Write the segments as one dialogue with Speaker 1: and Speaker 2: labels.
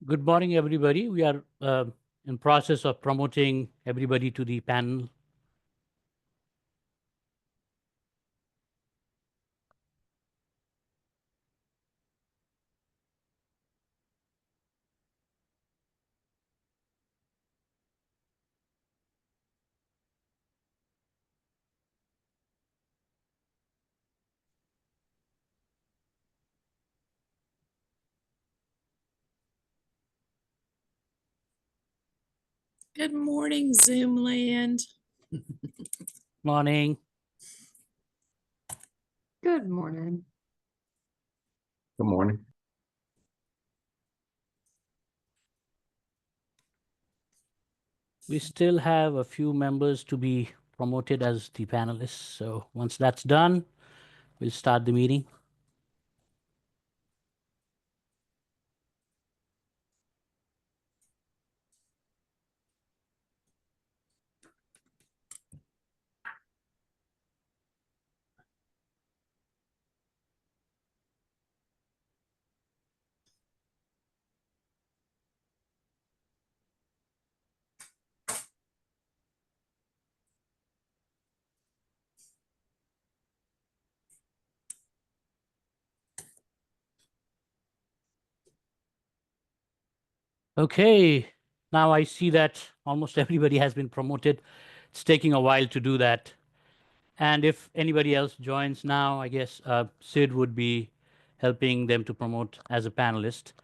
Speaker 1: Good morning, everybody. We are in process of promoting everybody to the panel.
Speaker 2: Good morning, Zoom land.
Speaker 1: Morning.
Speaker 3: Good morning.
Speaker 4: Good morning.
Speaker 1: We still have a few members to be promoted as the panelists. So once that's done, we'll start the meeting. Okay, now I see that almost everybody has been promoted. It's taking a while to do that. And if anybody else joins now, I guess Sid would be helping them to promote as a panelist.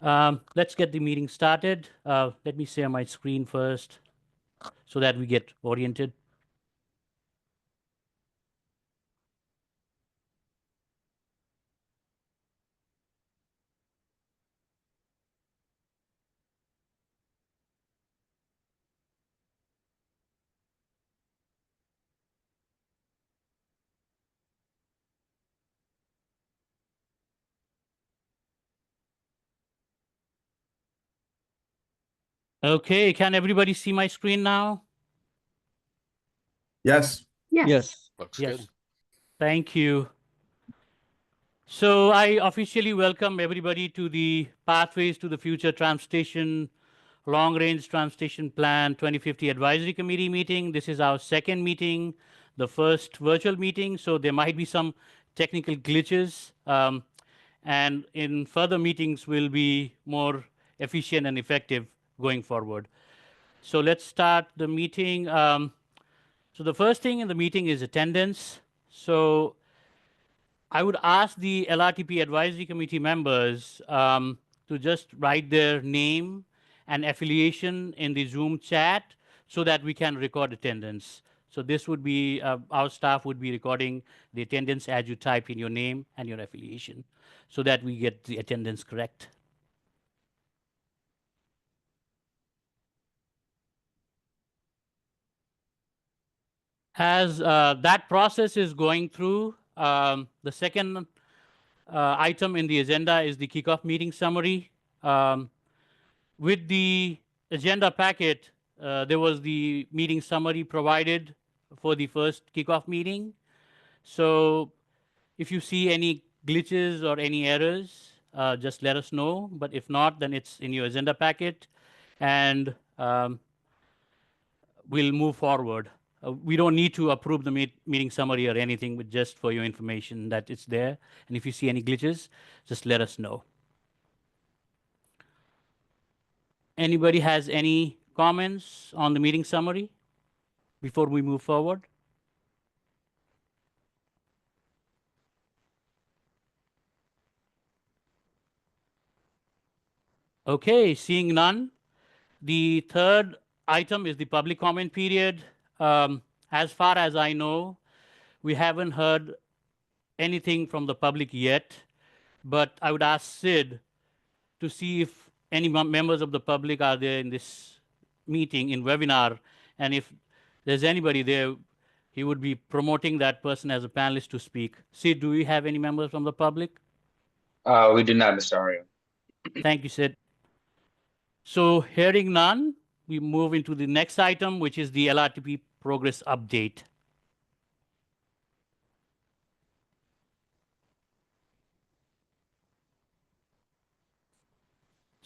Speaker 1: Let's get the meeting started. Let me share my screen first so that we get oriented. Okay, can everybody see my screen now?
Speaker 4: Yes.
Speaker 3: Yes.
Speaker 5: Looks
Speaker 1: Yes.
Speaker 5: good.
Speaker 1: Thank you. So I officially welcome everybody to the Pathways to the Future Tram Station Long Range Tram Station Plan 2050 Advisory Committee meeting. This is our second meeting, the first virtual meeting, so there might be some technical glitches. And in further meetings, we'll be more efficient and effective going forward. So let's start the meeting. So the first thing in the meeting is attendance. So I would ask the LRTP Advisory Committee members to just write their name and affiliation in the Zoom chat so that we can record attendance. So this would be, our staff would be recording the attendance as you type in your name and your affiliation so that we get the attendance correct. As that process is going through, the second item in the agenda is the kickoff meeting summary. With the agenda packet, there was the meeting summary provided for the first kickoff meeting. So if you see any glitches or any errors, just let us know. But if not, then it's in your agenda packet. And we'll move forward. We don't need to approve the meeting summary or anything, but just for your information that it's there. And if you see any glitches, just let us know. Anybody has any comments on the meeting summary before we move forward? Okay, seeing none. The third item is the public comment period. As far as I know, we haven't heard anything from the public yet, but I would ask Sid to see if any members of the public are there in this meeting, in webinar, and if there's anybody there, he would be promoting that person as a panelist to speak. Sid, do we have any members from the public?
Speaker 6: We do not, Mr. Ario.
Speaker 1: Thank you, Sid. So hearing none, we move into the next item, which is the LRTP progress update.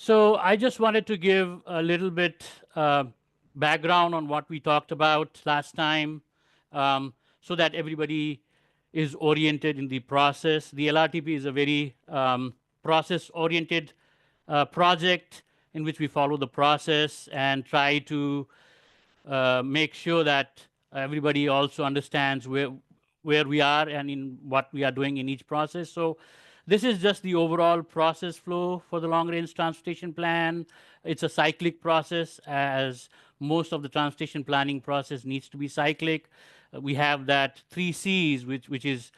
Speaker 1: So I just wanted to give a little bit background on what we talked about last time, so that everybody is oriented in the process. The LRTP is a very process-oriented project in which we follow the process and try to make sure that everybody also understands where we are and in what we are doing in each process. So this is just the overall process flow for the long-range transportation plan. It's a cyclic process, as most of the transportation planning process needs to be cyclic. We have that 3 C's, which is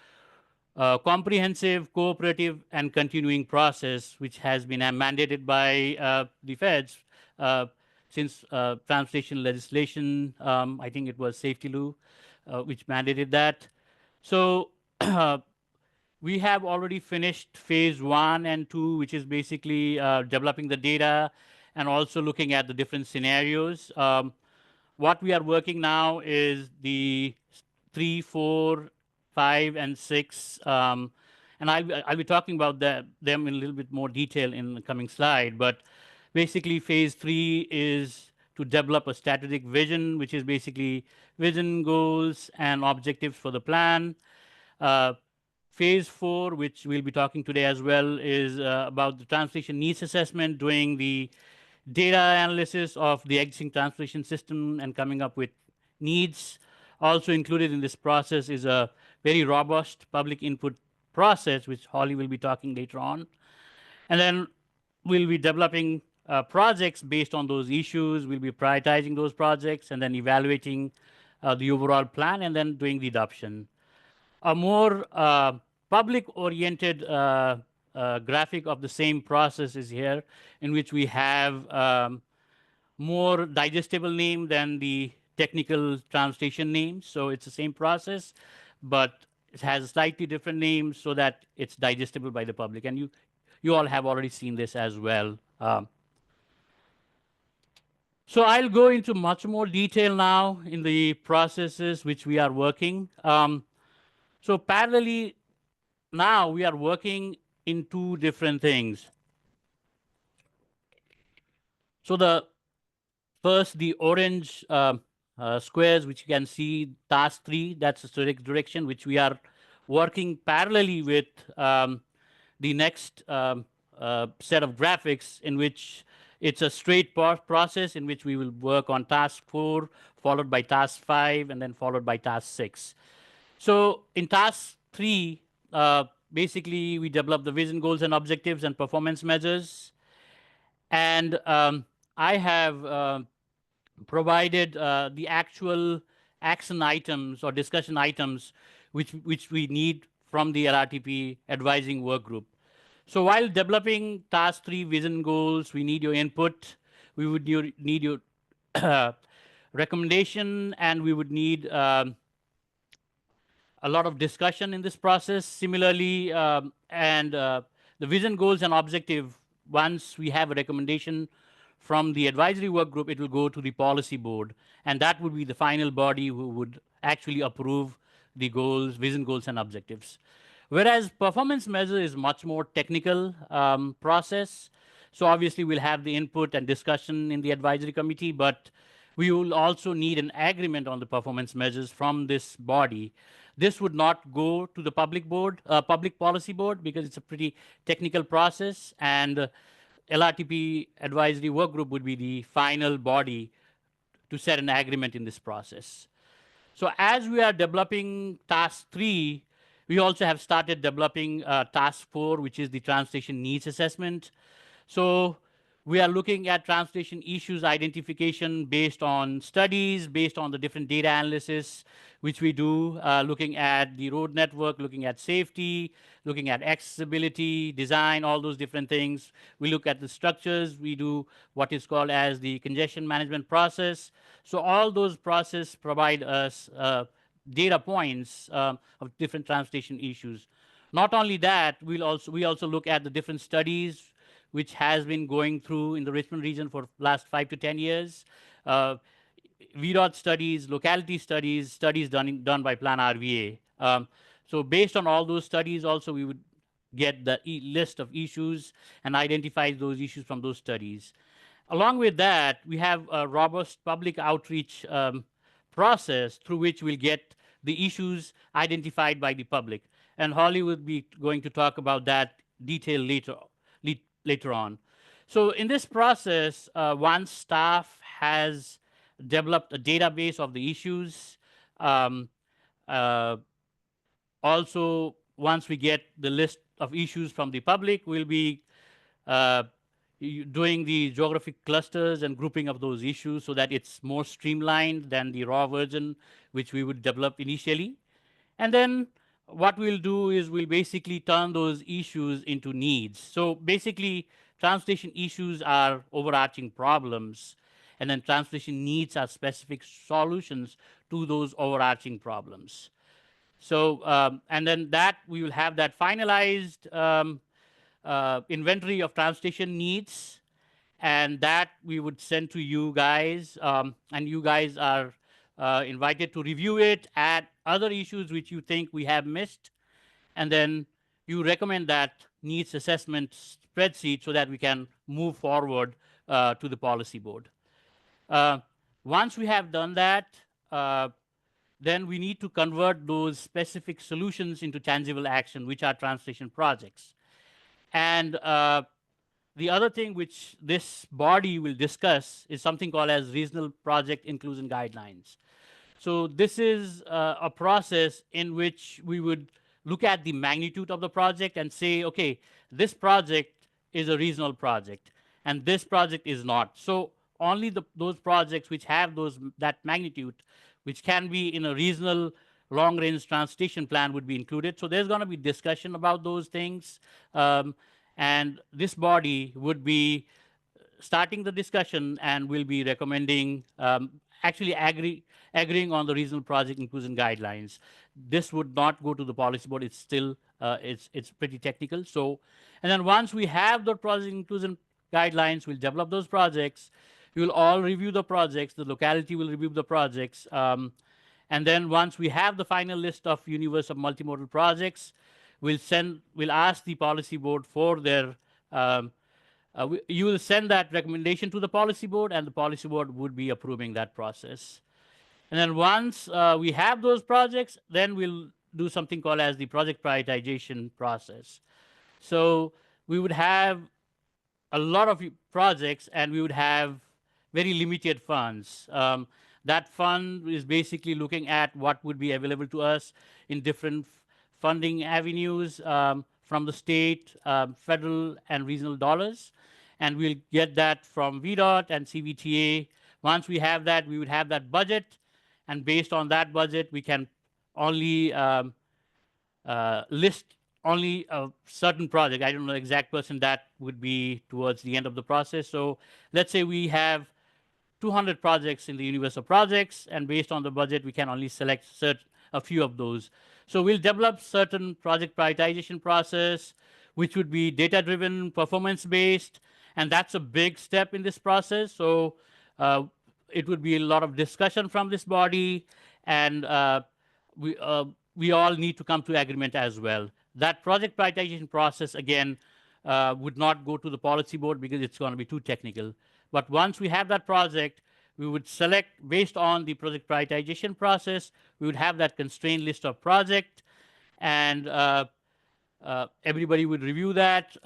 Speaker 1: comprehensive, cooperative, and continuing process, which has been mandated by the feds since transportation legislation. I think it was safety law, which mandated that. So we have already finished phase 1 and 2, which is basically developing the data and also looking at the different scenarios. What we are working now is the 3, 4, 5, and 6. And I'll be talking about them in a little bit more detail in the coming slide. But basically, phase 3 is to develop a strategic vision, which is basically vision, goals, and objectives for the plan. Phase 4, which we'll be talking today as well, is about the transportation needs assessment, doing the data analysis of the existing transportation system and coming up with needs. Also included in this process is a very robust public input process, which Holly will be talking later on. And then we'll be developing projects based on those issues. We'll be prioritizing those projects and then evaluating the overall plan and then doing the adoption. A more public-oriented graphic of the same process is here, in which we have more digestible name than the technical translation names. So it's the same process, but it has a slightly different name so that it's digestible by the public. And you all have already seen this as well. So I'll go into much more detail now in the processes which we are working. So parallelly, now we are working in 2 different things. So the first, the orange squares, which you can see, task 3, that's the strategic direction, which we are working parallelly with the next set of graphics, in which it's a straight process in which we will work on task 4, followed by task 5, and then followed by task 6. So in task 3, basically we develop the vision, goals, and objectives and performance measures. And I have provided the actual action items or discussion items which we need from the LRTP advising work group. So while developing task 3 vision goals, we need your input. We would need your recommendation, and we would need a lot of discussion in this process. Similarly, the vision goals and objective, once we have a recommendation from the advisory work group, it will go to the policy board, and that would be the final body who would actually approve the goals, vision goals, and objectives. Whereas performance measure is much more technical process. So obviously we'll have the input and discussion in the advisory committee, but we will also need an agreement on the performance measures from this body. This would not go to the public board, public policy board, because it's a pretty technical process, and LRTP advisory work group would be the final body to set an agreement in this process. So as we are developing task 3, we also have started developing task 4, which is the transportation needs assessment. So we are looking at transportation issues identification based on studies, based on the different data analysis, which we do, looking at the road network, looking at safety, looking at accessibility, design, all those different things. We look at the structures. We do what is called as the congestion management process. So all those processes provide us data points of different transportation issues. Not only that, we also look at the different studies which has been going through in the Richmond region for last 5 to 10 years. VDOT studies, locality studies, studies done by Plan RVA. So based on all those studies also, we would get the list of issues and identifies those issues from those studies. Along with that, we have a robust public outreach process through which we'll get the issues identified by the public. And Holly will be going to talk about that detail later on. So in this process, once staff has developed a database of the issues, um, uh, also once we get the list of issues from the public, we'll be uh, doing the geographic clusters and grouping of those issues so that it's more streamlined than the raw version which we would develop initially. And then what we'll do is we'll basically turn those issues into needs. So basically, transportation issues are overarching problems, and then transportation needs are specific solutions to those overarching problems. So, and then that we will have that finalized inventory of transportation needs, and that we would send to you guys, and you guys are invited to review it, add other issues which you think we have missed, and then you recommend that needs assessment spreadsheet so that we can move forward to the policy board. Once we have done that, then we need to convert those specific solutions into tangible action, which are transportation projects. And the other thing which this body will discuss is something called as regional project inclusion guidelines. So this is a process in which we would look at the magnitude of the project and say, okay, this project is a regional project and this project is not. So only those projects which have that magnitude, which can be in a regional long-range transportation plan, would be included. So there's going to be discussion about those things. And this body would be starting the discussion and will be recommending, actually agreeing on the regional project inclusion guidelines. This would not go to the policy board. It's still, it's pretty technical. So, and then once we have the project inclusion guidelines, we'll develop those projects. We will all review the projects. The locality will review the projects. And then once we have the final list of universe of multimodal projects, we'll ask the policy board for their, you will send that recommendation to the policy board, and the policy board would be approving that process. And then once we have those projects, then we'll do something called as the project prioritization process. So we would have a lot of projects, and we would have very limited funds. That fund is basically looking at what would be available to us in different funding avenues from the state, federal, and regional dollars. And we'll get that from VDOT and CVTA. Once we have that, we would have that budget. And based on that budget, we can only list only a certain project. I don't know the exact person that would be towards the end of the process. So let's say we have 200 projects in the universe of projects, and based on the budget, we can only select a few of those. So we'll develop certain project prioritization process, which would be data-driven, performance-based, and that's a big step in this process. So it would be a lot of discussion from this body, and we all need to come to agreement as well. That project prioritization process, again, would not go to the policy board because it's going to be too technical. But once we have that project, we would select based on the project prioritization process. We would have that constrained list of project, and everybody would review that.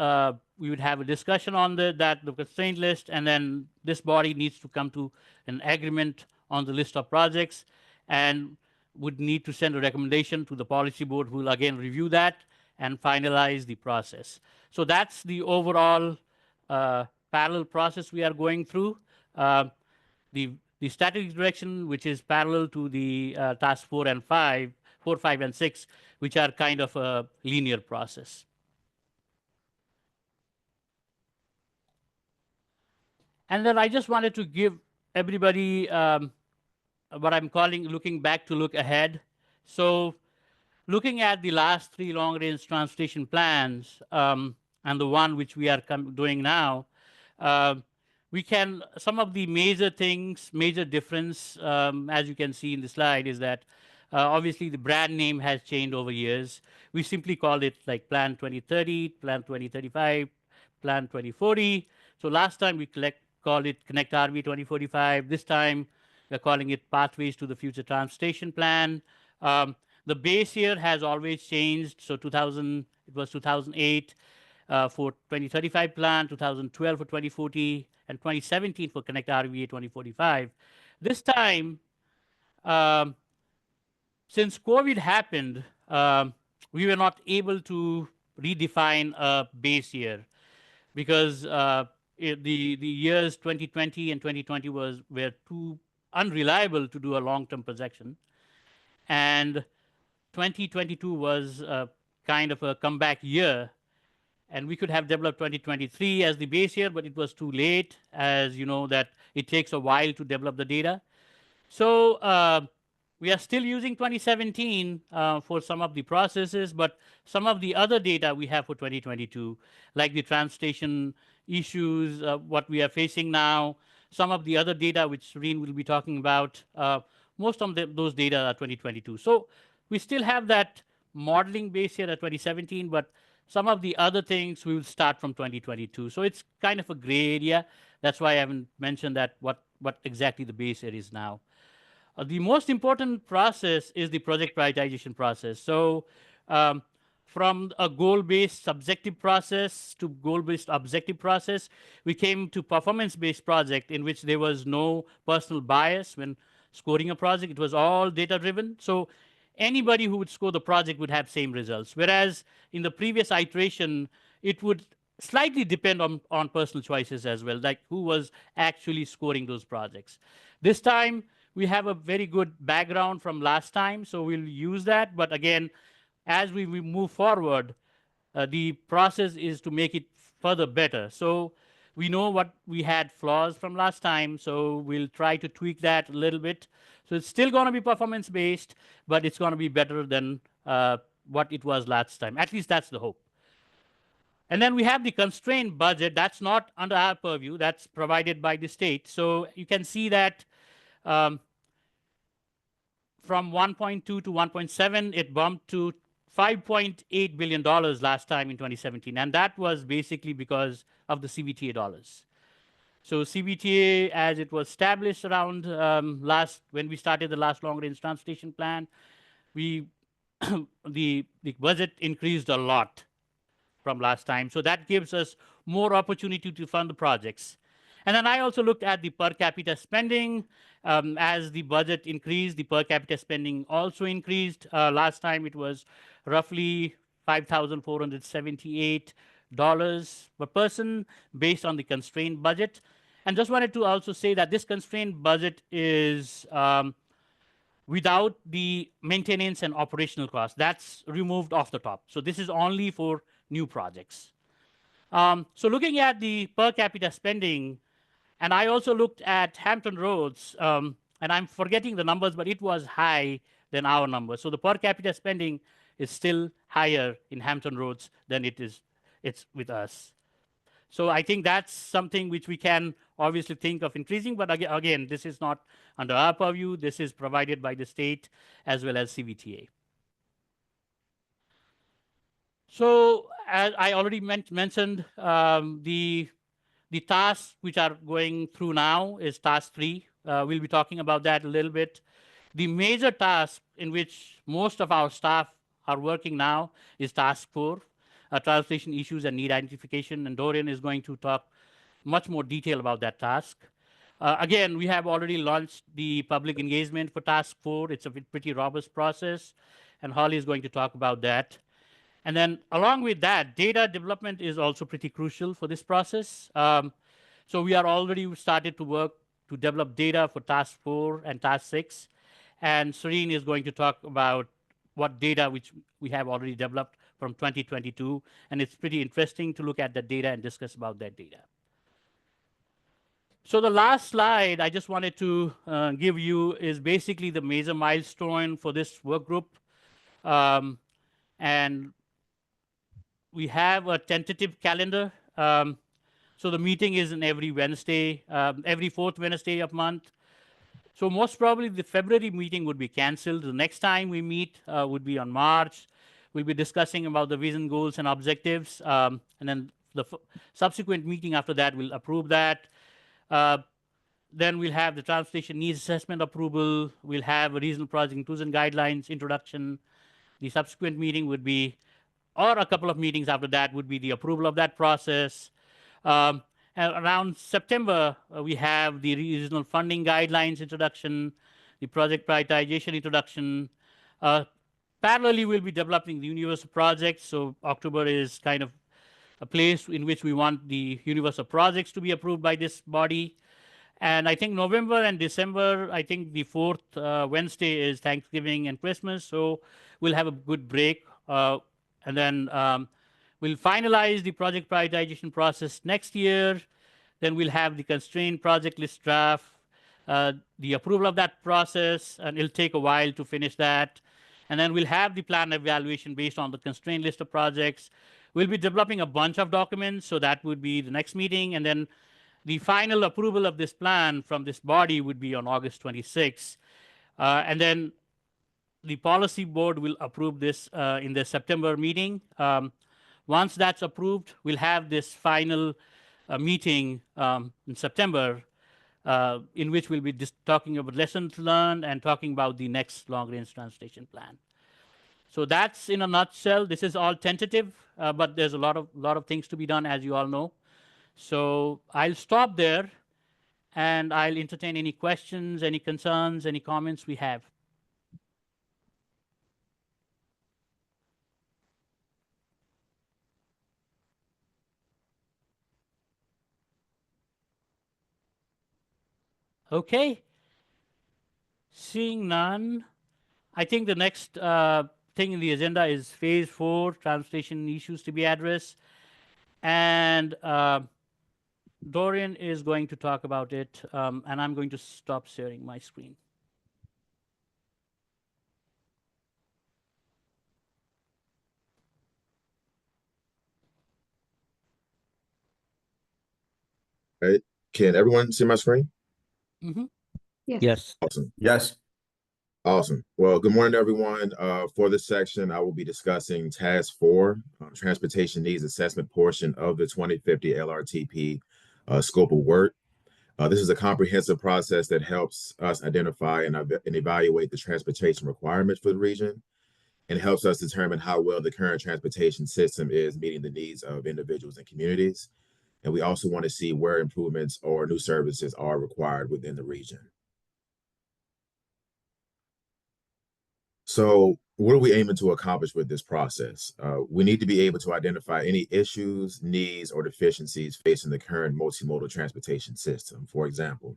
Speaker 1: We would have a discussion on the constrained list, and then this body needs to come to an agreement on the list of projects, and would need to send a recommendation to the policy board, who will again review that and finalize the process. So that's the overall parallel process we are going through. The strategic direction, which is parallel to the task 4 and 5, 4, 5, and 6, which are kind of a linear process. And then I just wanted to give everybody what I'm calling looking back to look ahead. So looking at the last 3 long-range transportation plans and the one which we are doing now, we can, some of the major things, major difference, as you can see in the slide, is that Obviously, the brand name has changed over years. We simply call it like Plan 2030, Plan 2035, Plan 2040. So last time we called it Connect RV 2045. This time we're calling it Pathways to the Future Transportation Plan. The base year has always changed. So 2000, it was 2008 for 2035 plan, 2012 for 2040, and 2017 for Connect RVA 2045. This time, um, since COVID happened, we were not able to redefine a base year because the years 2020 and 2020 were too unreliable to do a long-term projection, and 2022 was kind of a comeback year, and we could have developed 2023 as the base year, but it was too late, as you know that it takes a while to develop the data. So we are still using 2017 for some of the processes, but some of the other data we have for 2022, like the transportation issues, what we are facing now, some of the other data which Serene will be talking about, most of those data are 2022. So we still have that modeling base here at 2017, but some of the other things we will start from 2022. So it's kind of a gray area. That's why I haven't mentioned that what exactly the base year is now. The most important process is the project prioritization process. So from a goal-based subjective process to goal-based objective process, we came to performance-based project in which there was no personal bias when scoring a project. It was all data-driven. So anybody who would score the project would have same results. Whereas in the previous iteration, it would slightly depend on personal choices as well, like who was actually scoring those projects. This time, we have a very good background from last time, so we'll use that. But again, as we move forward, the process is to make it further better. So we know what we had flaws from last time, so we'll try to tweak that a little bit. So it's still going to be performance based, but it's going to be better than what it was last time. At least that's the hope. And then we have the constrained budget. That's not under our purview. That's provided by the state. So you can see that from 1.2 to 1.7, it bumped to $5.8 billion last time in 2017. And that was basically because of the CBTA dollars. So CBTA, as it was established around when we started the last long-range transportation plan, the budget increased a lot from last time. So that gives us more opportunity to fund the projects. And then I also looked at the per capita spending. As the budget increased, the per capita spending also increased. Last time it was roughly $5,478 per person based on the constrained budget. And just wanted to also say that this constrained budget is without the maintenance and operational costs. That's removed off the top. So this is only for new projects. So looking at the per capita spending, and I also looked at Hampton Roads, and I'm forgetting the numbers, but it was high than our numbers. So the per capita spending is still higher in Hampton Roads than it's with us. So I think that's something which we can obviously think of increasing, but again, this is not under our purview. This is provided by the state as well as CVTA. So as I already mentioned, the tasks which are going through now is task 3. We'll be talking about that a little bit. The major task in which most of our staff are working now is task 4, translation issues and need identification, and Dorian is going to talk much more detail about that task. Again, we have already launched the public engagement for task 4. It's a pretty robust process, and Holly is going to talk about that. And then along with that, data development is also pretty crucial for this process. So we are already started to work to develop data for task 4 and task 6. And Serene is going to talk about what data which we have already developed from 2022. And it's pretty interesting to look at that data and discuss about that data. So the last slide I just wanted to give you is basically the major milestone for this work group. And we have a tentative calendar. So the meeting is in every Wednesday, every 4th Wednesday of month. So most probably the February meeting would be canceled. The next time we meet would be on March. We'll be discussing about the vision, goals, and objectives. And then the subsequent meeting after that will approve that. Then we'll have the transportation needs assessment approval. We'll have a regional project inclusion guidelines introduction. The subsequent meeting would be, or a couple of meetings after that would be the approval of that process. And around September, we have the regional funding guidelines introduction, the project prioritization introduction. Parallelly, we'll be developing the universal projects. So October is kind of a place in which we want the universal projects to be approved by this body. And I think November and December, I think the fourth Wednesday is Thanksgiving and Christmas. So we'll have a good break. And then we'll finalize the project prioritization process next year. Then we'll have the constrained project list draft, the approval of that process, and it'll take a while to finish that. And then we'll have the plan evaluation based on the constrained list of projects. We'll be developing a bunch of documents, so that would be the next meeting. And then the final approval of this plan from this body would be on August 26th. And then the policy board will approve this in the September meeting. Once that's approved, we'll have this final meeting in September in which we'll be just talking about lessons learned and talking about the next long-range transportation plan. So that's in a nutshell. This is all tentative, but there's a lot of things to be done, as you all know. So I'll stop there, and I'll entertain any questions, any concerns, any comments we have. Okay. Seeing none, I think the next thing in the agenda is phase 4, transportation issues to be addressed. And Dorian is going to talk about it, and I'm going to stop sharing my screen.
Speaker 5: Right. Can everyone see my screen?
Speaker 1: Mm-hmm.
Speaker 3: Yes.
Speaker 5: Awesome.
Speaker 4: Yes.
Speaker 5: Awesome. Well, good morning, everyone. For this section, I will be discussing Task 4, Transportation Needs Assessment portion of the 2050 LRTP scope of work. This is a comprehensive process that helps us identify and evaluate the transportation requirements for the region, and helps us determine how well the current transportation system is meeting the needs of individuals and communities. And we also want to see where improvements or new services are required within the region. So what are we aiming to accomplish with this process? We need to be able to identify any issues, needs, or deficiencies facing the current multimodal transportation system. For example,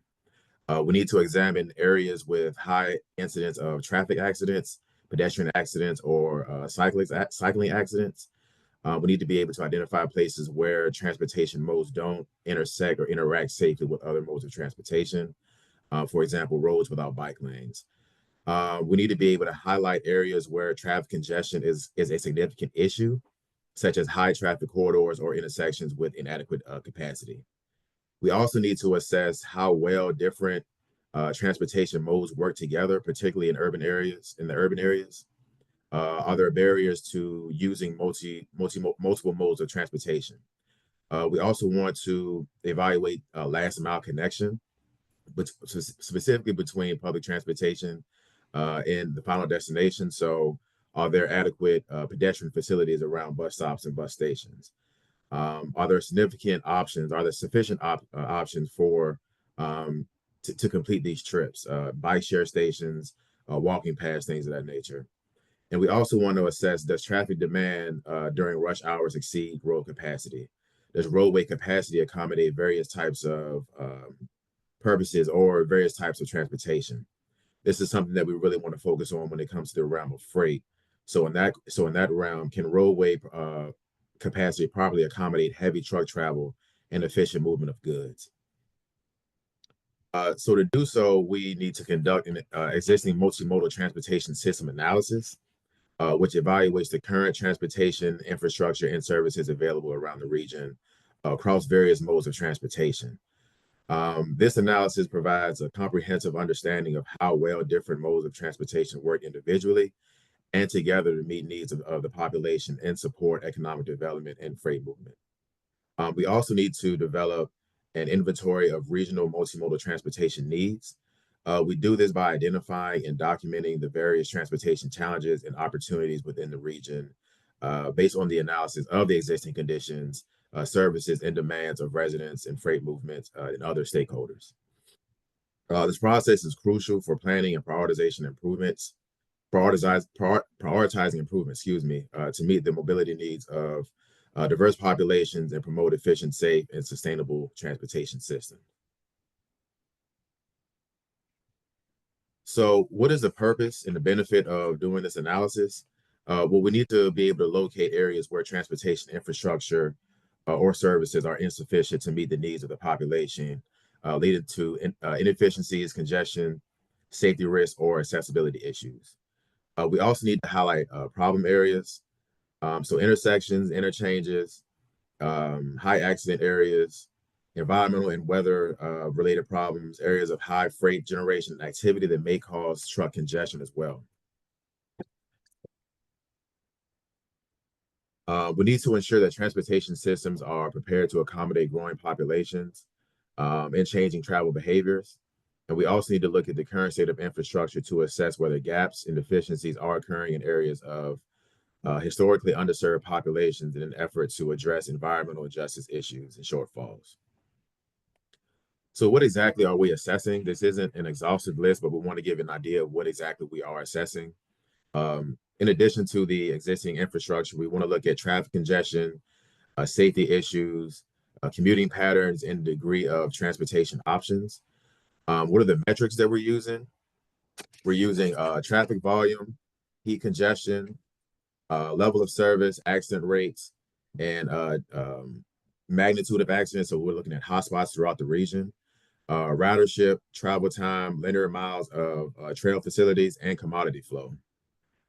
Speaker 5: we need to examine areas with high incidence of traffic accidents, pedestrian accidents, or cycling accidents. We need to be able to identify places where transportation modes don't intersect or interact safely with other modes of transportation. For example, roads without bike lanes. We need to be able to highlight areas where traffic congestion is a significant issue, such as high traffic corridors or intersections with inadequate capacity. We also need to assess how well different transportation modes work together, particularly in urban areas. Are there barriers to using multiple modes of transportation? We also want to evaluate last mile connection, but specifically between public transportation and the final destination. So are there adequate pedestrian facilities around bus stops and bus stations? Are there significant options? Are there sufficient options for to complete these trips? Bike share stations, walking paths, things of that nature. And we also want to assess, does traffic demand during rush hours exceed road capacity? Does roadway capacity accommodate various types of purposes or various types of transportation? This is something that we really want to focus on when it comes to the realm of freight. So in that realm, can roadway capacity properly accommodate heavy truck travel and efficient movement of goods? So to do so, we need to conduct an existing multimodal transportation system analysis, which evaluates the current transportation infrastructure and services available around the region across various modes of transportation. This analysis provides a comprehensive understanding of how well different modes of transportation work individually and together to meet needs of the population and support economic development and freight movement. We also need to develop an inventory of regional multimodal transportation needs. We do this by identifying and documenting the various transportation challenges and opportunities within the region based on the analysis of the existing conditions, services, and demands of residents and freight movements and other stakeholders. This process is crucial for planning and prioritizing improvements, to meet the mobility needs of diverse populations and promote efficient, safe, and sustainable transportation systems. So what is the purpose and the benefit of doing this analysis? Well, we need to be able to locate areas where transportation infrastructure or services are insufficient to meet the needs of the population, leading to inefficiencies, congestion, safety risks, or accessibility issues. We also need to highlight problem areas, so intersections, interchanges, high accident areas, environmental and weather related problems, areas of high freight generation and activity that may cause truck congestion as well. We need to ensure that transportation systems are prepared to accommodate growing populations and changing travel behaviors. And we also need to look at the current state of infrastructure to assess whether gaps and deficiencies are occurring in areas of historically underserved populations in an effort to address environmental justice issues and shortfalls. So what exactly are we assessing? This isn't an exhaustive list, but we want to give an idea of what exactly we are assessing. In addition to the existing infrastructure, we want to look at traffic congestion, safety issues, commuting patterns, and degree of transportation options. What are the metrics that we're using? We're using traffic volume, heat congestion, level of service, accident rates, and magnitude of accidents. So we're looking at hotspots throughout the region, ridership, travel time, linear miles of trail facilities, and commodity flow.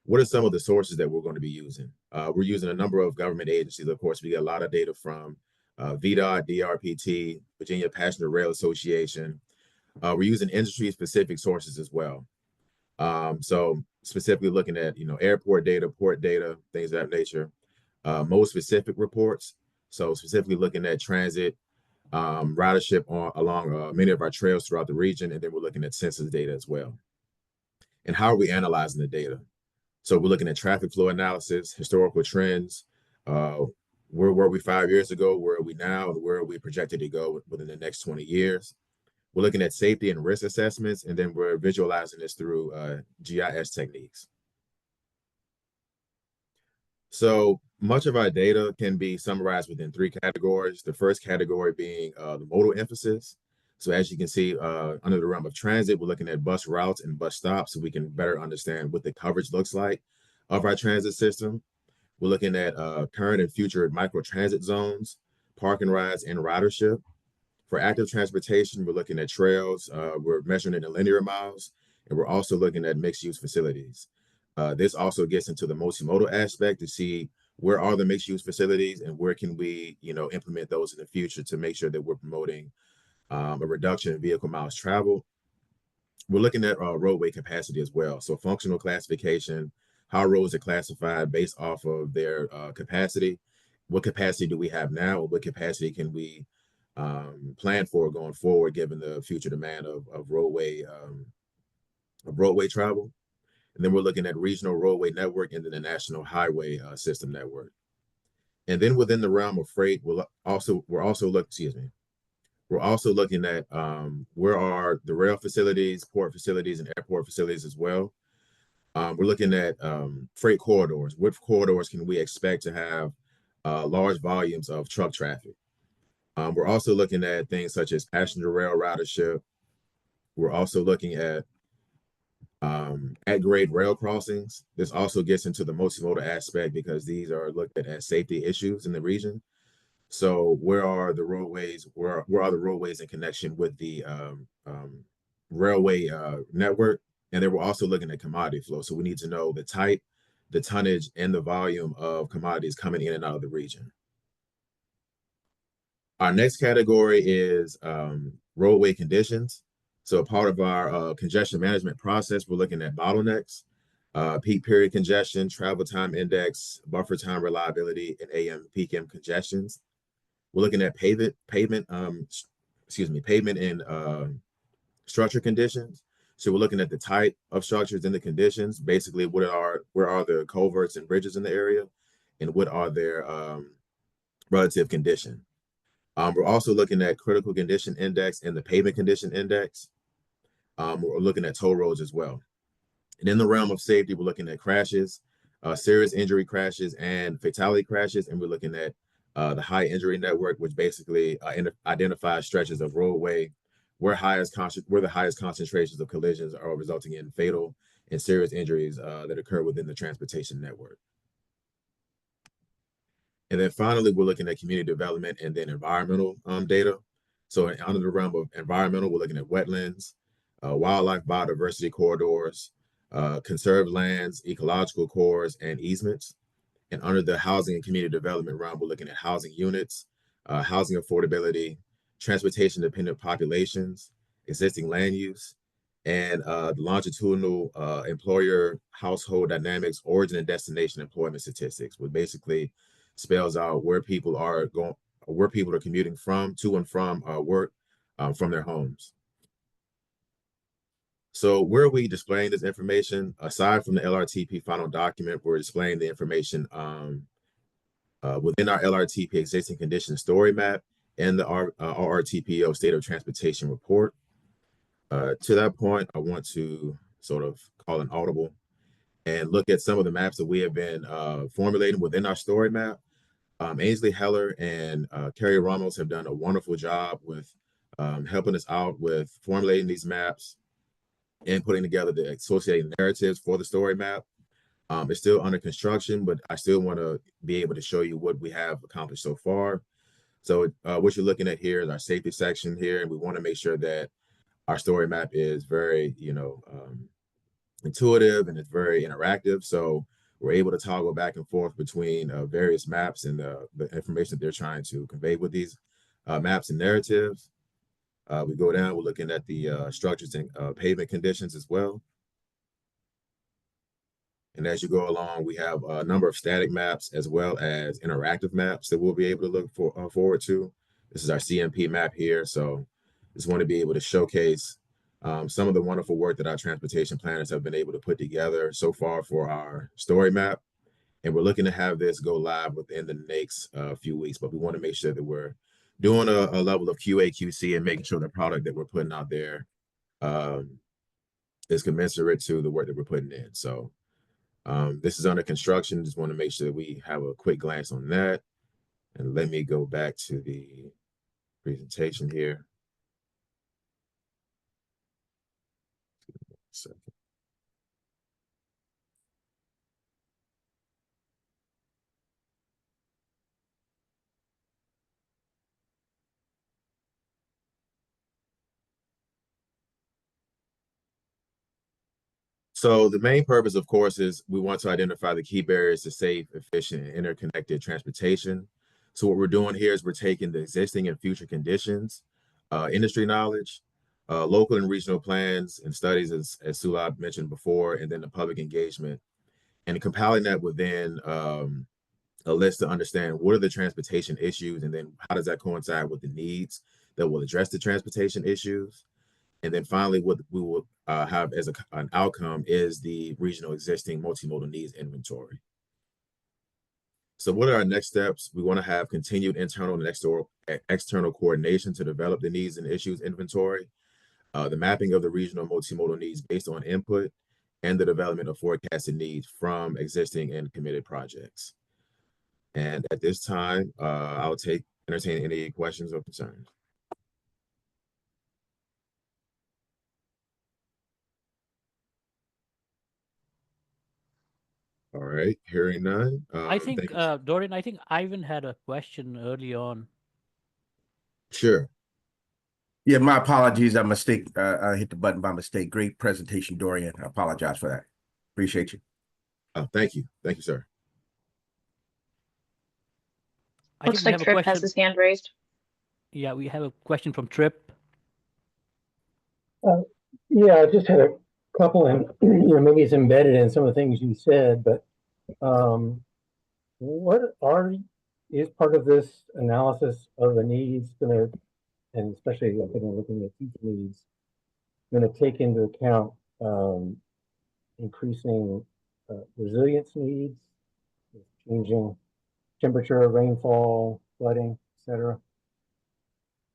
Speaker 5: What are some of the sources that we're going to be using? We're using a number of government agencies. Of course, we get a lot of data from VDOT, DRPT, Virginia Passenger Rail Association. We're using industry-specific sources as well. So specifically looking at, airport data, port data, things of that nature. Mode specific reports. So specifically looking at transit, ridership along many of our trails throughout the region. And then we're looking at census data as well. And how are we analyzing the data? So we're looking at traffic flow analysis, historical trends. Where were we 5 years ago? Where are we now? And where are we projected to go within the next 20 years? We're looking at safety and risk assessments, and then we're visualizing this through GIS techniques. So much of our data can be summarized within 3 categories. The first category being the modal emphasis. So as you can see, under the realm of transit, we're looking at bus routes and bus stops so we can better understand what the coverage looks like of our transit system. We're looking at current and future microtransit zones, parking rides, and ridership. For active transportation, we're looking at trails, we're measuring it in linear miles, and we're also looking at mixed-use facilities. This also gets into the multimodal aspect to see where are the mixed-use facilities and where can we, implement those in the future to make sure that we're promoting a reduction in vehicle miles traveled. We're looking at roadway capacity as well. So functional classification, how roads are classified based off of their capacity. What capacity do we have now? What capacity can we plan for going forward, given the future demand of roadway travel? And then we're looking at regional roadway network and then the national highway system network. And then within the realm of freight, we're also looking at where are the rail facilities, port facilities, and airport facilities as well. We're looking at freight corridors. What corridors can we expect to have large volumes of truck traffic? We're also looking at things such as passenger rail ridership. We're also looking at grade rail crossings. This also gets into the multimodal aspect because these are looked at as safety issues in the region. So where are the roadways? Where are the roadways in connection with the railway network? And then we're also looking at commodity flow. So we need to know the type, the tonnage, and the volume of commodities coming in and out of the region. Our next category is roadway conditions. So part of our congestion management process, we're looking at bottlenecks, peak period congestion, travel time index, buffer time reliability, and AM PM congestions. We're looking at pavement and structure conditions. So we're looking at the type of structures and the conditions. Basically, where are the culverts and bridges in the area, and what are their relative condition. We're also looking at critical condition index and the pavement condition index. We're looking at toll roads as well. And in the realm of safety, we're looking at crashes, serious injury crashes, and fatality crashes. And we're looking at the high injury network, which basically identifies stretches of roadway where the highest concentrations of collisions are resulting in fatal and serious injuries that occur within the transportation network. And then finally, we're looking at community development and then environmental data. So under the realm of environmental, we're looking at wetlands, wildlife biodiversity corridors, conserved lands, ecological cores, and easements. And under the housing and community development realm, we're looking at housing units, housing affordability, transportation dependent populations, existing land use, and the longitudinal employer household dynamics, origin and destination employment statistics, which basically spells out where people are commuting from, to and from work from their homes. So where are we displaying this information? Aside from the LRTP final document, we're displaying the information within our LRTP existing condition story map and the RRTPO state of transportation report. To that point, I want to sort of call an audible and look at some of the maps that we have been formulating within our story map. Ainsley Heller and Carrie Ramos have done a wonderful job with helping us out with formulating these maps and putting together the associated narratives for the story map. It's still under construction, but I still want to be able to show you what we have accomplished so far. So what you're looking at here is our safety section here, and we want to make sure that our story map is very, intuitive and it's very interactive. So we're able to toggle back and forth between various maps and the information that they're trying to convey with these maps and narratives. We go down, we're looking at the structures and pavement conditions as well. And as you go along, we have a number of static maps as well as interactive maps that we'll be able to look forward to. This is our CMP map here. So just want to be able to showcase some of the wonderful work that our transportation planners have been able to put together so far for our story map. And we're looking to have this go live within the next few weeks, but we want to make sure that we're doing a level of QA, QC and making sure the product that we're putting out there is commensurate to the work that we're putting in. So this is under construction. Just want to make sure that we have a quick glance on that. And let me go back to the presentation here. Second. So the main purpose, of course, is we want to identify the key barriers to safe, efficient, and interconnected transportation. So what we're doing here is we're taking the existing and future conditions, industry knowledge, local and regional plans and studies, as Sulab mentioned before, and then the public engagement, and compiling that within a list to understand what are the transportation issues, and then how does that coincide with the needs that will address the transportation issues. And then finally, what we will have as an outcome is the regional existing multimodal needs inventory. So what are our next steps? We want to have continued internal and external coordination to develop the needs and issues inventory, the mapping of the regional multimodal needs based on input, and the development of forecasted needs from existing and committed projects. And at this time, I'll entertain any questions or concerns. All right, hearing none.
Speaker 1: I think, Dorian, I think Ivan had a question early on.
Speaker 5: Sure.
Speaker 4: Yeah, my apologies. I hit the button by mistake. Great presentation, Dorian. I apologize for that. Appreciate you.
Speaker 5: Thank you. Thank you, sir.
Speaker 1: I
Speaker 7: Looks
Speaker 1: think we
Speaker 7: like
Speaker 1: have a
Speaker 7: Tripp has
Speaker 1: question.
Speaker 7: his hand raised.
Speaker 1: Yeah, we have a question from Tripp.
Speaker 7: Yeah, I just had a couple, and maybe it's embedded in some of the things you said, but um, what is part of this analysis of the needs gonna, and especially I think I'm looking at future needs, gonna take into account increasing resilience needs, changing temperature, rainfall, flooding, etc.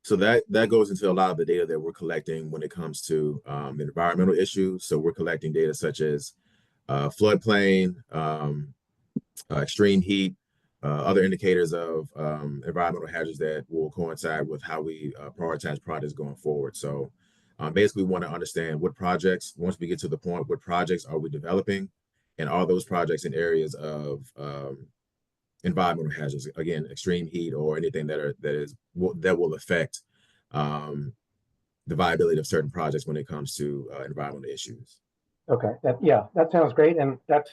Speaker 5: So that goes into a lot of the data that we're collecting when it comes to environmental issues. So we're collecting data such as floodplain, extreme heat, other indicators of environmental hazards that will coincide with how we prioritize projects going forward. So basically, we want to understand what projects, once we get to the point, what projects are we developing, and are those projects in areas of environmental hazards, again, extreme heat or anything that will affect um, the viability of certain projects when it comes to environmental issues.
Speaker 7: Okay, yeah, that sounds great, and that's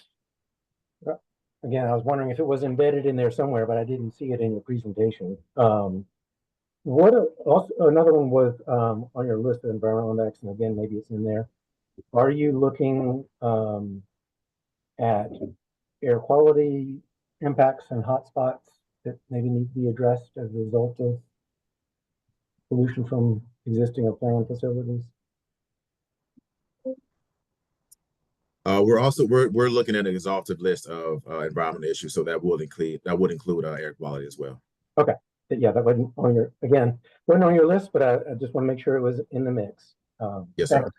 Speaker 7: again, I was wondering if it was embedded in there somewhere, but I didn't see it in your presentation. Also another one was on your list of environmental impacts, and again, maybe it's in there. Are you looking at air quality impacts and hotspots that maybe need to be addressed as a result of pollution from existing or planned facilities?
Speaker 5: We're looking at an exhaustive list of environmental issues, so that would include air quality as well.
Speaker 7: Okay, yeah, that wasn't on your wasn't on your list, but I just want to make sure it was in the mix.
Speaker 5: Yes, sir.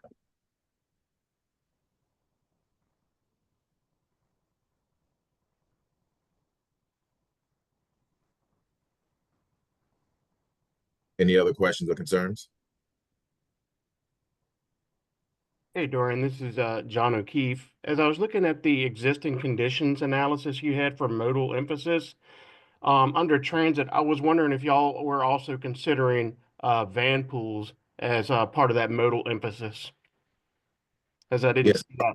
Speaker 5: Any other questions or concerns?
Speaker 8: Hey, Dorian, this is John O'Keefe. As I was looking at the existing conditions analysis you had for modal emphasis, under transit, I was wondering if y'all were also considering van pools as part of that modal emphasis, as I didn't
Speaker 5: Yes.
Speaker 8: see that.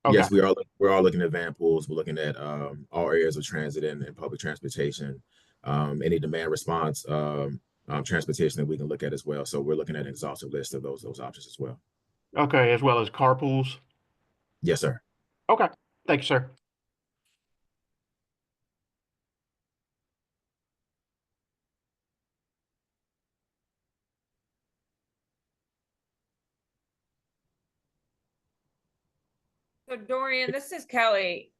Speaker 8: Okay.
Speaker 5: Yes, we are looking at van pools. We're looking at all areas of transit and public transportation, any demand response transportation that we can look at as well. So we're looking at an exhaustive list of those options as well.
Speaker 8: Okay, as well as carpools.
Speaker 5: Yes, sir.
Speaker 8: Okay, thank you, sir.
Speaker 9: So Dorian, this is Kelly.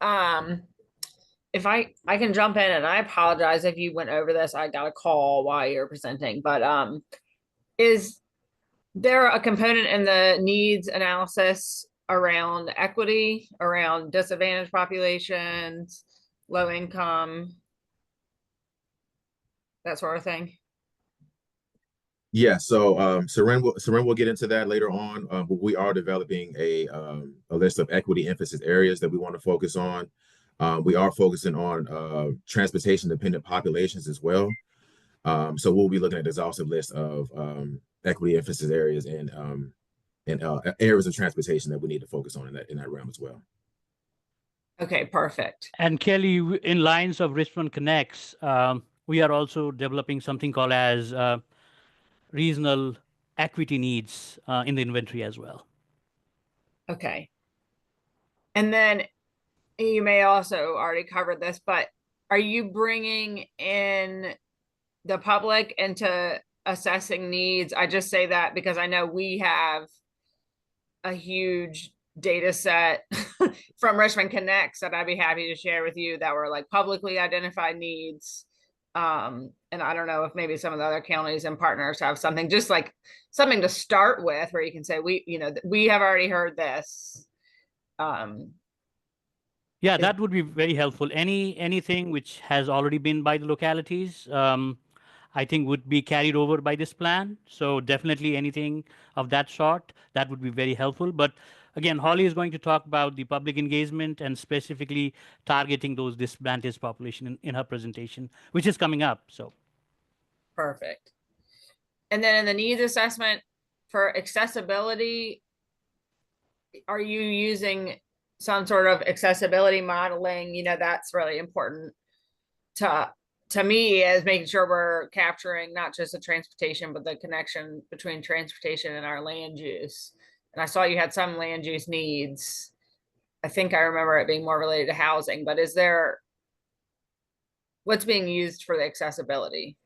Speaker 9: If I can jump in, and I apologize if you went over this, I got a call while you're presenting, but is there a component in the needs analysis around equity, around disadvantaged populations, low income, that sort of thing?
Speaker 5: Yeah, so Seren will get into that later on, but we are developing a list of equity emphasis areas that we want to focus on. We are focusing on transportation dependent populations as well. So we'll be looking at an exhaustive list of equity emphasis areas and areas of transportation that we need to focus on in that realm as well.
Speaker 9: Okay, perfect.
Speaker 1: And Kelly, in lines of Richmond Connects, we are also developing something called as regional equity needs in the inventory as well.
Speaker 9: Okay. And then you may also already cover this, but are you bringing in the public into assessing needs? I just say that because I know we have a huge data set from Richmond Connects that I'd be happy to share with you that were like publicly identified needs. And I don't know if maybe some of the other counties and partners have something, just like something to start with where you can say, we have already heard this.
Speaker 1: Yeah, that would be very helpful. Anything which has already been by the localities, I think would be carried over by this plan. So definitely anything of that sort, that would be very helpful. But again, Holly is going to talk about the public engagement and specifically targeting those disadvantaged population in her presentation, which is coming up. So
Speaker 9: perfect. And then in the needs assessment for accessibility, are you using some sort of accessibility modeling? That's really important to to me is making sure we're capturing not just the transportation, but the connection between transportation and our land use. And I saw you had some land use needs. I think I remember it being more related to housing, but is there, what's being used for the accessibility?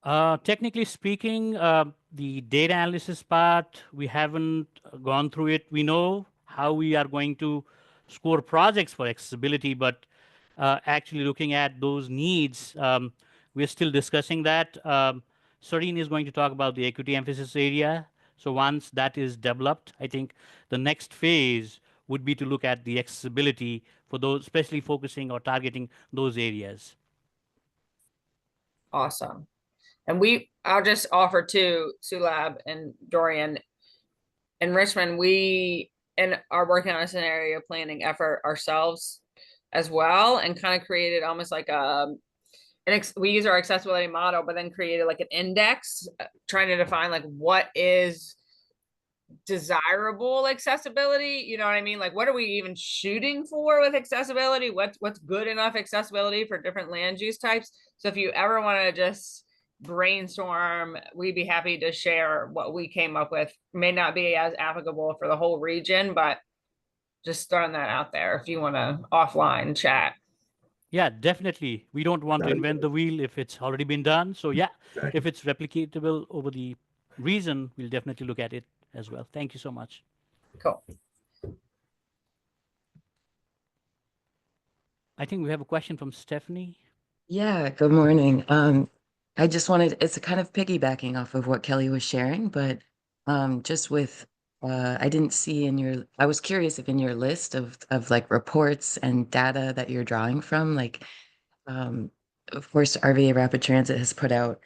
Speaker 1: Technically speaking, the data analysis part, we haven't gone through it. We know how we are going to score projects for accessibility, but actually looking at those needs, we're still discussing that. Sareen is going to talk about the equity emphasis area. So once that is developed, I think the next phase would be to look at the accessibility for those, especially focusing or targeting those areas.
Speaker 9: Awesome. And I'll just offer to Sulab and Dorian and Richmond, we are working on a scenario planning effort ourselves as well, and kind of created almost like we use our accessibility model, but then created like an index trying to define like what is desirable accessibility, you know what I mean? Like, what are we even shooting for with accessibility? What's good enough accessibility for different land use types? So if you ever want to just brainstorm, we'd be happy to share what we came up with. May not be as applicable for the whole region, but just throwing that out there if you want to offline chat.
Speaker 1: Yeah, definitely. We don't want to
Speaker 5: That'd be
Speaker 1: invent the wheel if it's already been done. So yeah,
Speaker 5: Exactly.
Speaker 1: if it's replicatable over the region, we'll definitely look at it as well. Thank you so much.
Speaker 9: Cool.
Speaker 1: I think we have a question from Stephanie.
Speaker 3: Yeah, good morning. I just wanted, it's a kind of piggybacking off of what Kelly was sharing, but just with I didn't see in your, I was curious if in your list of like reports and data that you're drawing from, like of course RVA Rapid Transit has put out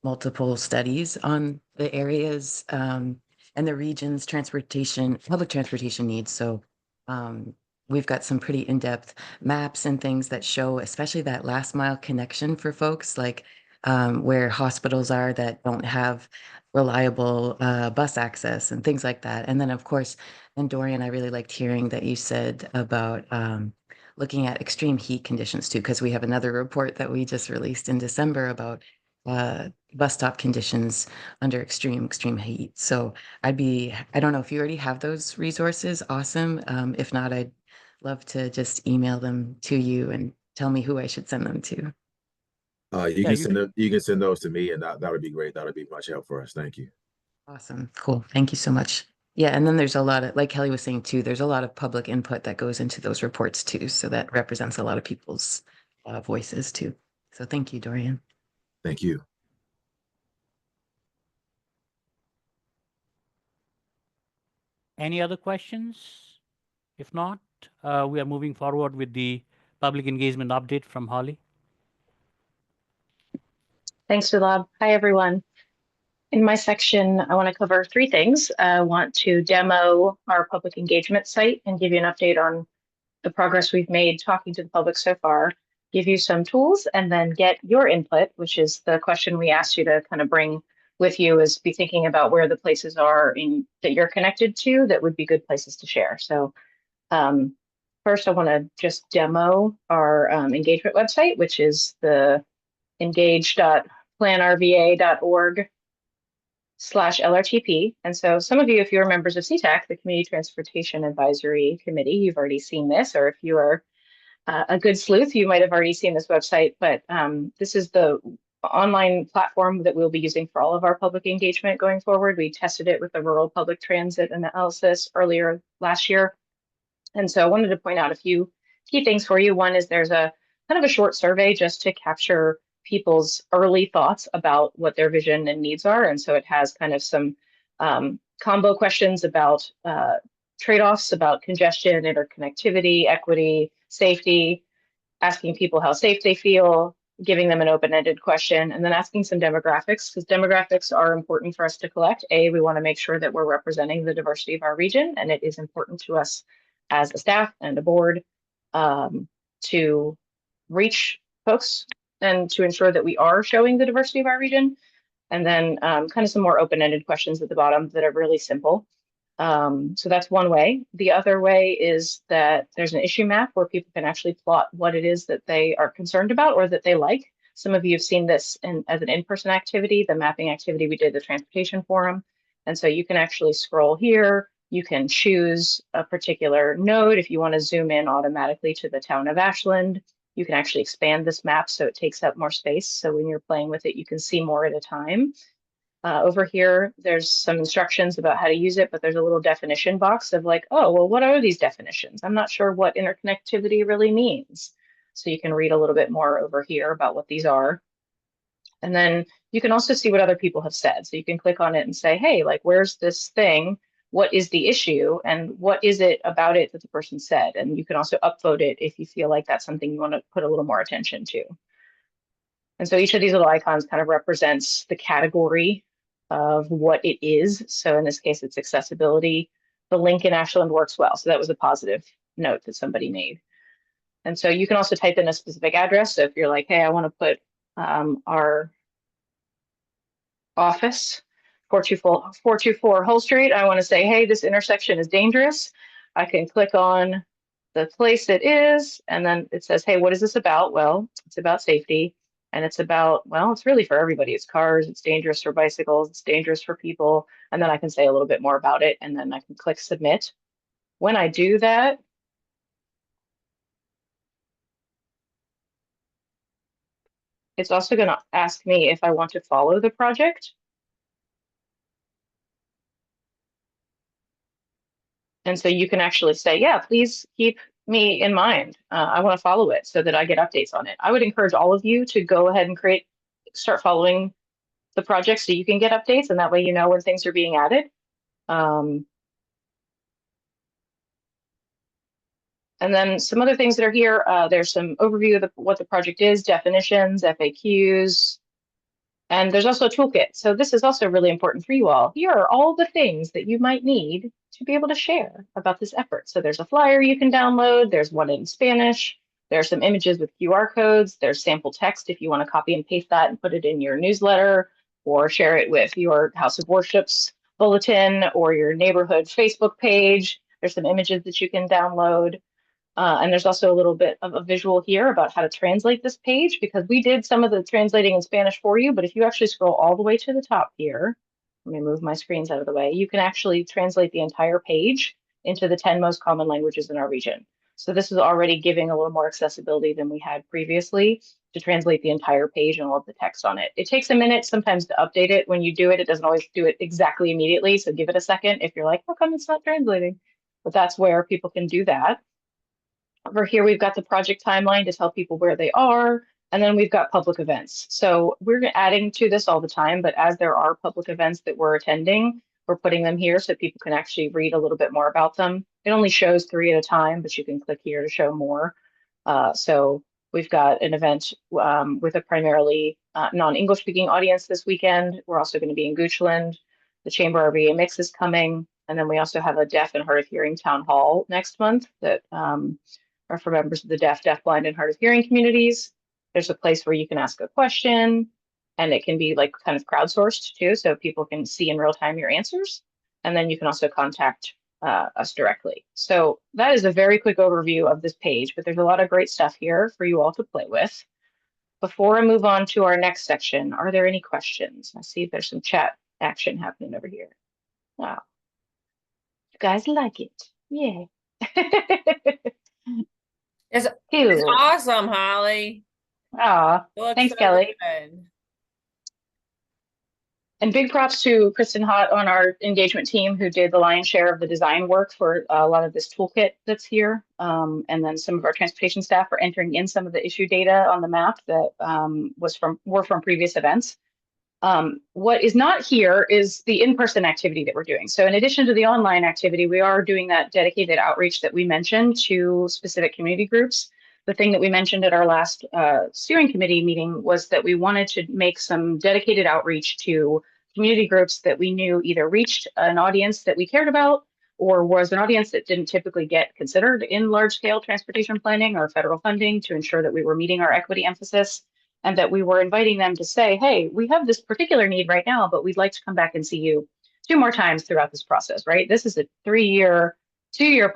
Speaker 3: multiple studies on the areas and the region's transportation, public transportation needs. So we've got some pretty in-depth maps and things that show, especially that last mile connection for folks, like where hospitals are that don't have reliable bus access and things like that. And then of course, and Dorian, I really liked hearing that you said about looking at extreme heat conditions too, because we have another report that we just released in December about bus stop conditions under extreme heat. So I don't know if you already have those resources. Awesome. If not, I'd love to just email them to you and tell me who I should send them to.
Speaker 5: You can send them, you can send those to me, and that would be great. That would be much help for us. Thank you.
Speaker 3: Awesome. Cool. Thank you so much. Yeah, and then there's a lot of, like Kelly was saying too, there's a lot of public input that goes into those reports too. So that represents a lot of people's voices too. So thank you, Dorian.
Speaker 5: Thank you.
Speaker 1: Any other questions? If not, we are moving forward with the public engagement update from Holly.
Speaker 10: Thanks, Sulab. Hi, everyone. In my section, I want to cover three things. I want to demo our public engagement site and give you an update on the progress we've made talking to the public so far, give you some tools, and then get your input, which is the question we asked you to kind of bring with you, is be thinking about where the places are that you're connected to that would be good places to share. So first, I want to just demo our engagement website, which is the engage.planrva.org/LRTP. And so some of you, if you're members of CTAC, the Community Transportation Advisory Committee, you've already seen this, or if you are a good sleuth, you might have already seen this website, but this is the online platform that we'll be using for all of our public engagement going forward. We tested it with the rural public transit analysis earlier last year. And so I wanted to point out a few key things for you. One is there's a kind of a short survey just to capture people's early thoughts about what their vision and needs are. And so it has kind of some combo questions about trade-offs, about congestion, interconnectivity, equity, safety, asking people how safe they feel, giving them an open-ended question, and then asking some demographics, because demographics are important for us to collect. We want to make sure that we're representing the diversity of our region, and it is important to us as a staff and a board to reach folks and to ensure that we are showing the diversity of our region. And then kind of some more open-ended questions at the bottom that are really simple. So that's one way. The other way is that there's an issue map where people can actually plot what it is that they are concerned about or that they like. Some of you have seen this as an in-person activity, the mapping activity we did, the transportation forum. And so you can actually scroll here. You can choose a particular node if you want to zoom in automatically to the town of Ashland. You can actually expand this map so it takes up more space. So when you're playing with it, you can see more at a time. Over here, there's some instructions about how to use it, but there's a little definition box of like, oh, well, what are these definitions? I'm not sure what interconnectivity really means. So you can read a little bit more over here about what these are. And then you can also see what other people have said. So you can click on it and say, hey, like, where's this thing? What is the issue? And what is it about it that the person said? And you can also upvote it if you feel like that's something you want to put a little more attention to. And so each of these little icons kind of represents the category of what it is. So in this case, it's accessibility. The link in Ashland works well. So that was a positive note that somebody made. And so you can also type in a specific address. So if you're like, hey, I want to put our office, 424 Hull Street. I want to say, hey, this intersection is dangerous. I can click on the place it is, and then it says, hey, what is this about? Well, it's about safety. And it's about, well, it's really for everybody. It's cars, it's dangerous for bicycles, it's dangerous for people. And then I can say a little bit more about it, and then I can click submit. When I do that, it's also going to ask me if I want to follow the project. And so you can actually say, yeah, please keep me in mind. I want to follow it so that I get updates on it. I would encourage all of you to go ahead and start following the project so you can get updates, and that way you know when things are being added. And then some other things that are here, there's some overview of what the project is, definitions, FAQs, and there's also a toolkit. So this is also really important for you all. Here are all the things that you might need to be able to share about this effort. So there's a flyer you can download. There's one in Spanish. There are some images with QR codes. There's sample text if you want to copy and paste that and put it in your newsletter or share it with your House of Worship's bulletin or your neighborhood Facebook page. There's some images that you can download. And there's also a little bit of a visual here about how to translate this page, because we did some of the translating in Spanish for you, but if you actually scroll all the way to the top here, let me move my screens out of the way, you can actually translate the entire page into the 10 most common languages in our region. So this is already giving a little more accessibility than we had previously to translate the entire page and all of the text on it. It takes a minute sometimes to update it. When you do it, it doesn't always do it exactly immediately. So give it a second if you're like, how come it's not translating? But that's where people can do that. Over here, we've got the project timeline to tell people where they are, and then we've got public events. So we're adding to this all the time, but as there are public events that we're attending, we're putting them here so people can actually read a little bit more about them. It only shows 3 at a time, but you can click here to show more. So we've got an event with a primarily non-English speaking audience this weekend. We're also going to be in Goochland. The Chamber RVA Mix is coming. And then we also have a deaf and hard of hearing town hall next month that are for members of the deaf, deafblind, and hard of hearing communities. There's a place where you can ask a question, and it can be like kind of crowdsourced too, so people can see in real time your answers. And then you can also contact us directly. So that is a very quick overview of this page, but there's a lot of great stuff here for you all to play with. Before I move on to our next section, are there any questions? I see there's some chat action happening over here. Wow. You guys like it. Yeah.
Speaker 9: It's
Speaker 10: Ew.
Speaker 9: awesome, Holly.
Speaker 10: Aw,
Speaker 9: Looks
Speaker 10: thanks,
Speaker 9: so
Speaker 10: Kelly.
Speaker 9: good.
Speaker 10: And big props to Kristen Hott on our engagement team who did the lion's share of the design work for a lot of this toolkit that's here. And then some of our transportation staff are entering in some of the issue data on the map that were from previous events. What is not here is the in-person activity that we're doing. So in addition to the online activity, we are doing that dedicated outreach that we mentioned to specific community groups. The thing that we mentioned at our last steering committee meeting was that we wanted to make some dedicated outreach to community groups that we knew either reached an audience that we cared about or was an audience that didn't typically get considered in large-scale transportation planning or federal funding to ensure that we were meeting our equity emphasis, and that we were inviting them to say, hey, we have this particular need right now, but we'd like to come back and see you 2 more times throughout this process, right? This is a 3-year, 2-year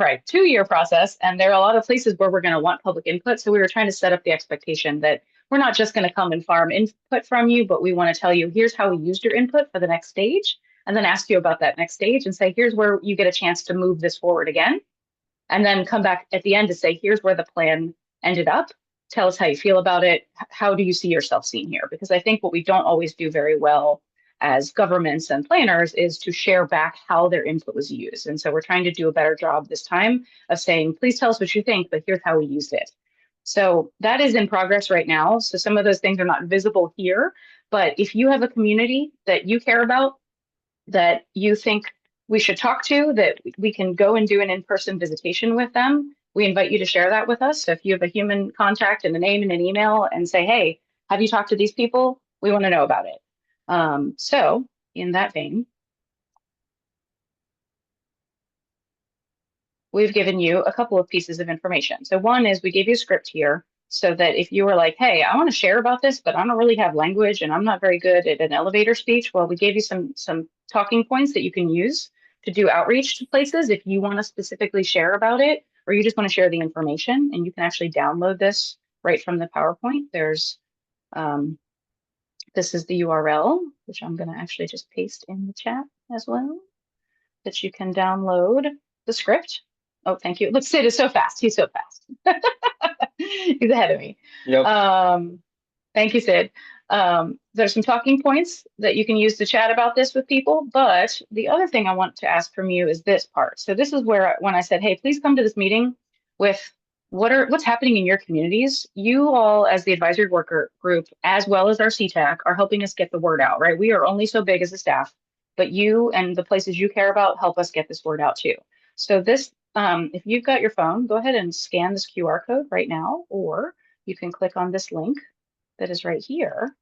Speaker 10: process, and there are a lot of places where we're going to want public input. So we were trying to set up the expectation that we're not just going to come and farm input from you, but we want to tell you, here's how we used your input for the next stage, and then ask you about that next stage and say, here's where you get a chance to move this forward again. And then come back at the end to say, here's where the plan ended up. Tell us how you feel about it. How do you see yourself seen here? Because I think what we don't always do very well as governments and planners is to share back how their input was used. And so we're trying to do a better job this time of saying, please tell us what you think, but here's how we used it. So that is in progress right now. So some of those things are not visible here, but if you have a community that you care about, that you think we should talk to, that we can go and do an in-person visitation with them, we invite you to share that with us. So if you have a human contact and a name and an email and say, hey, have you talked to these people? We want to know about it. So in that vein, we've given you a couple of pieces of information. So one is we gave you a script here so that if you were like, hey, I want to share about this, but I don't really have language and I'm not very good at an elevator speech. Well, we gave you some talking points that you can use to do outreach to places if you want to specifically share about it, or you just want to share the information, and you can actually download this right from the PowerPoint. There's, this is the URL, which I'm going to actually just paste in the chat as well, that you can download the script. Oh, thank you. Look, Sid is so fast. He's so fast. He's ahead of me.
Speaker 6: Yep.
Speaker 10: Thank you, Sid. There's some talking points that you can use to chat about this with people. But the other thing I want to ask from you is this part. So this is where, when I said, hey, please come to this meeting with what's happening in your communities, you all as the advisory worker group, as well as our CTAC, are helping us get the word out, right? We are only so big as a staff, but you and the places you care about help us get this word out too. So this, if you've got your phone, go ahead and scan this QR code right now, or you can click on this link that is right here,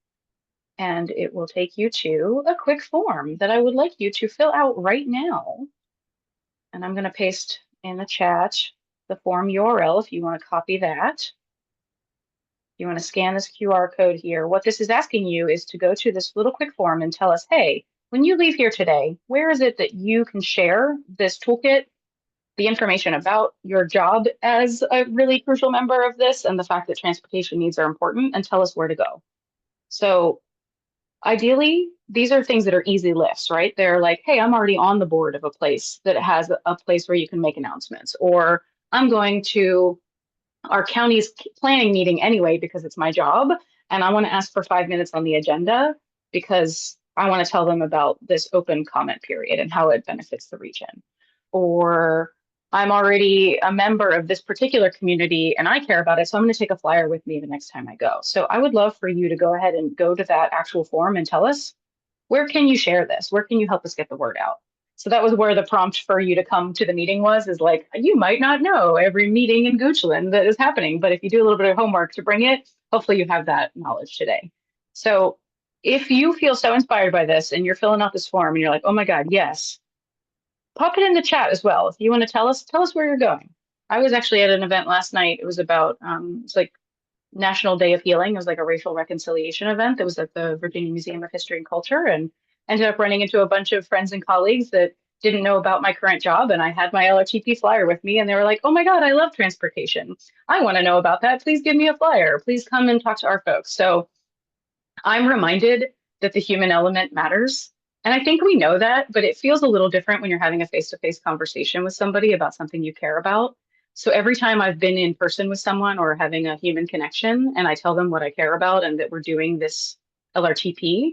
Speaker 10: and it will take you to a quick form that I would like you to fill out right now. And I'm going to paste in the chat the form URL if you want to copy that. You want to scan this QR code here. What this is asking you is to go to this little quick form and tell us, hey, when you leave here today, where is it that you can share this toolkit, the information about your job as a really crucial member of this, and the fact that transportation needs are important, and tell us where to go. So ideally, these are things that are easy lifts, right? They're like, hey, I'm already on the board of a place that has a place where you can make announcements, or I'm going to our county's planning meeting anyway because it's my job, and I want to ask for 5 minutes on the agenda because I want to tell them about this open comment period and how it benefits the region. Or I'm already a member of this particular community and I care about it, so I'm going to take a flyer with me the next time I go. So I would love for you to go ahead and go to that actual form and tell us, where can you share this? Where can you help us get the word out? So that was where the prompt for you to come to the meeting was, is like, you might not know every meeting in Goochland that is happening, but if you do a little bit of homework to bring it, hopefully you have that knowledge today. So if you feel so inspired by this and you're filling out this form and you're like, oh my God, yes, pop it in the chat as well. If you want to tell us where you're going. I was actually at an event last night. It was about, it's like National Day of Healing. It was like a racial reconciliation event that was at the Virginia Museum of History and Culture, and ended up running into a bunch of friends and colleagues that didn't know about my current job. And I had my LRTP flyer with me and they were like, oh my God, I love transportation. I want to know about that. Please give me a flyer. Please come and talk to our folks. So I'm reminded that the human element matters. And I think we know that, but it feels a little different when you're having a face-to-face conversation with somebody about something you care about. So every time I've been in person with someone or having a human connection and I tell them what I care about and that we're doing this LRTP,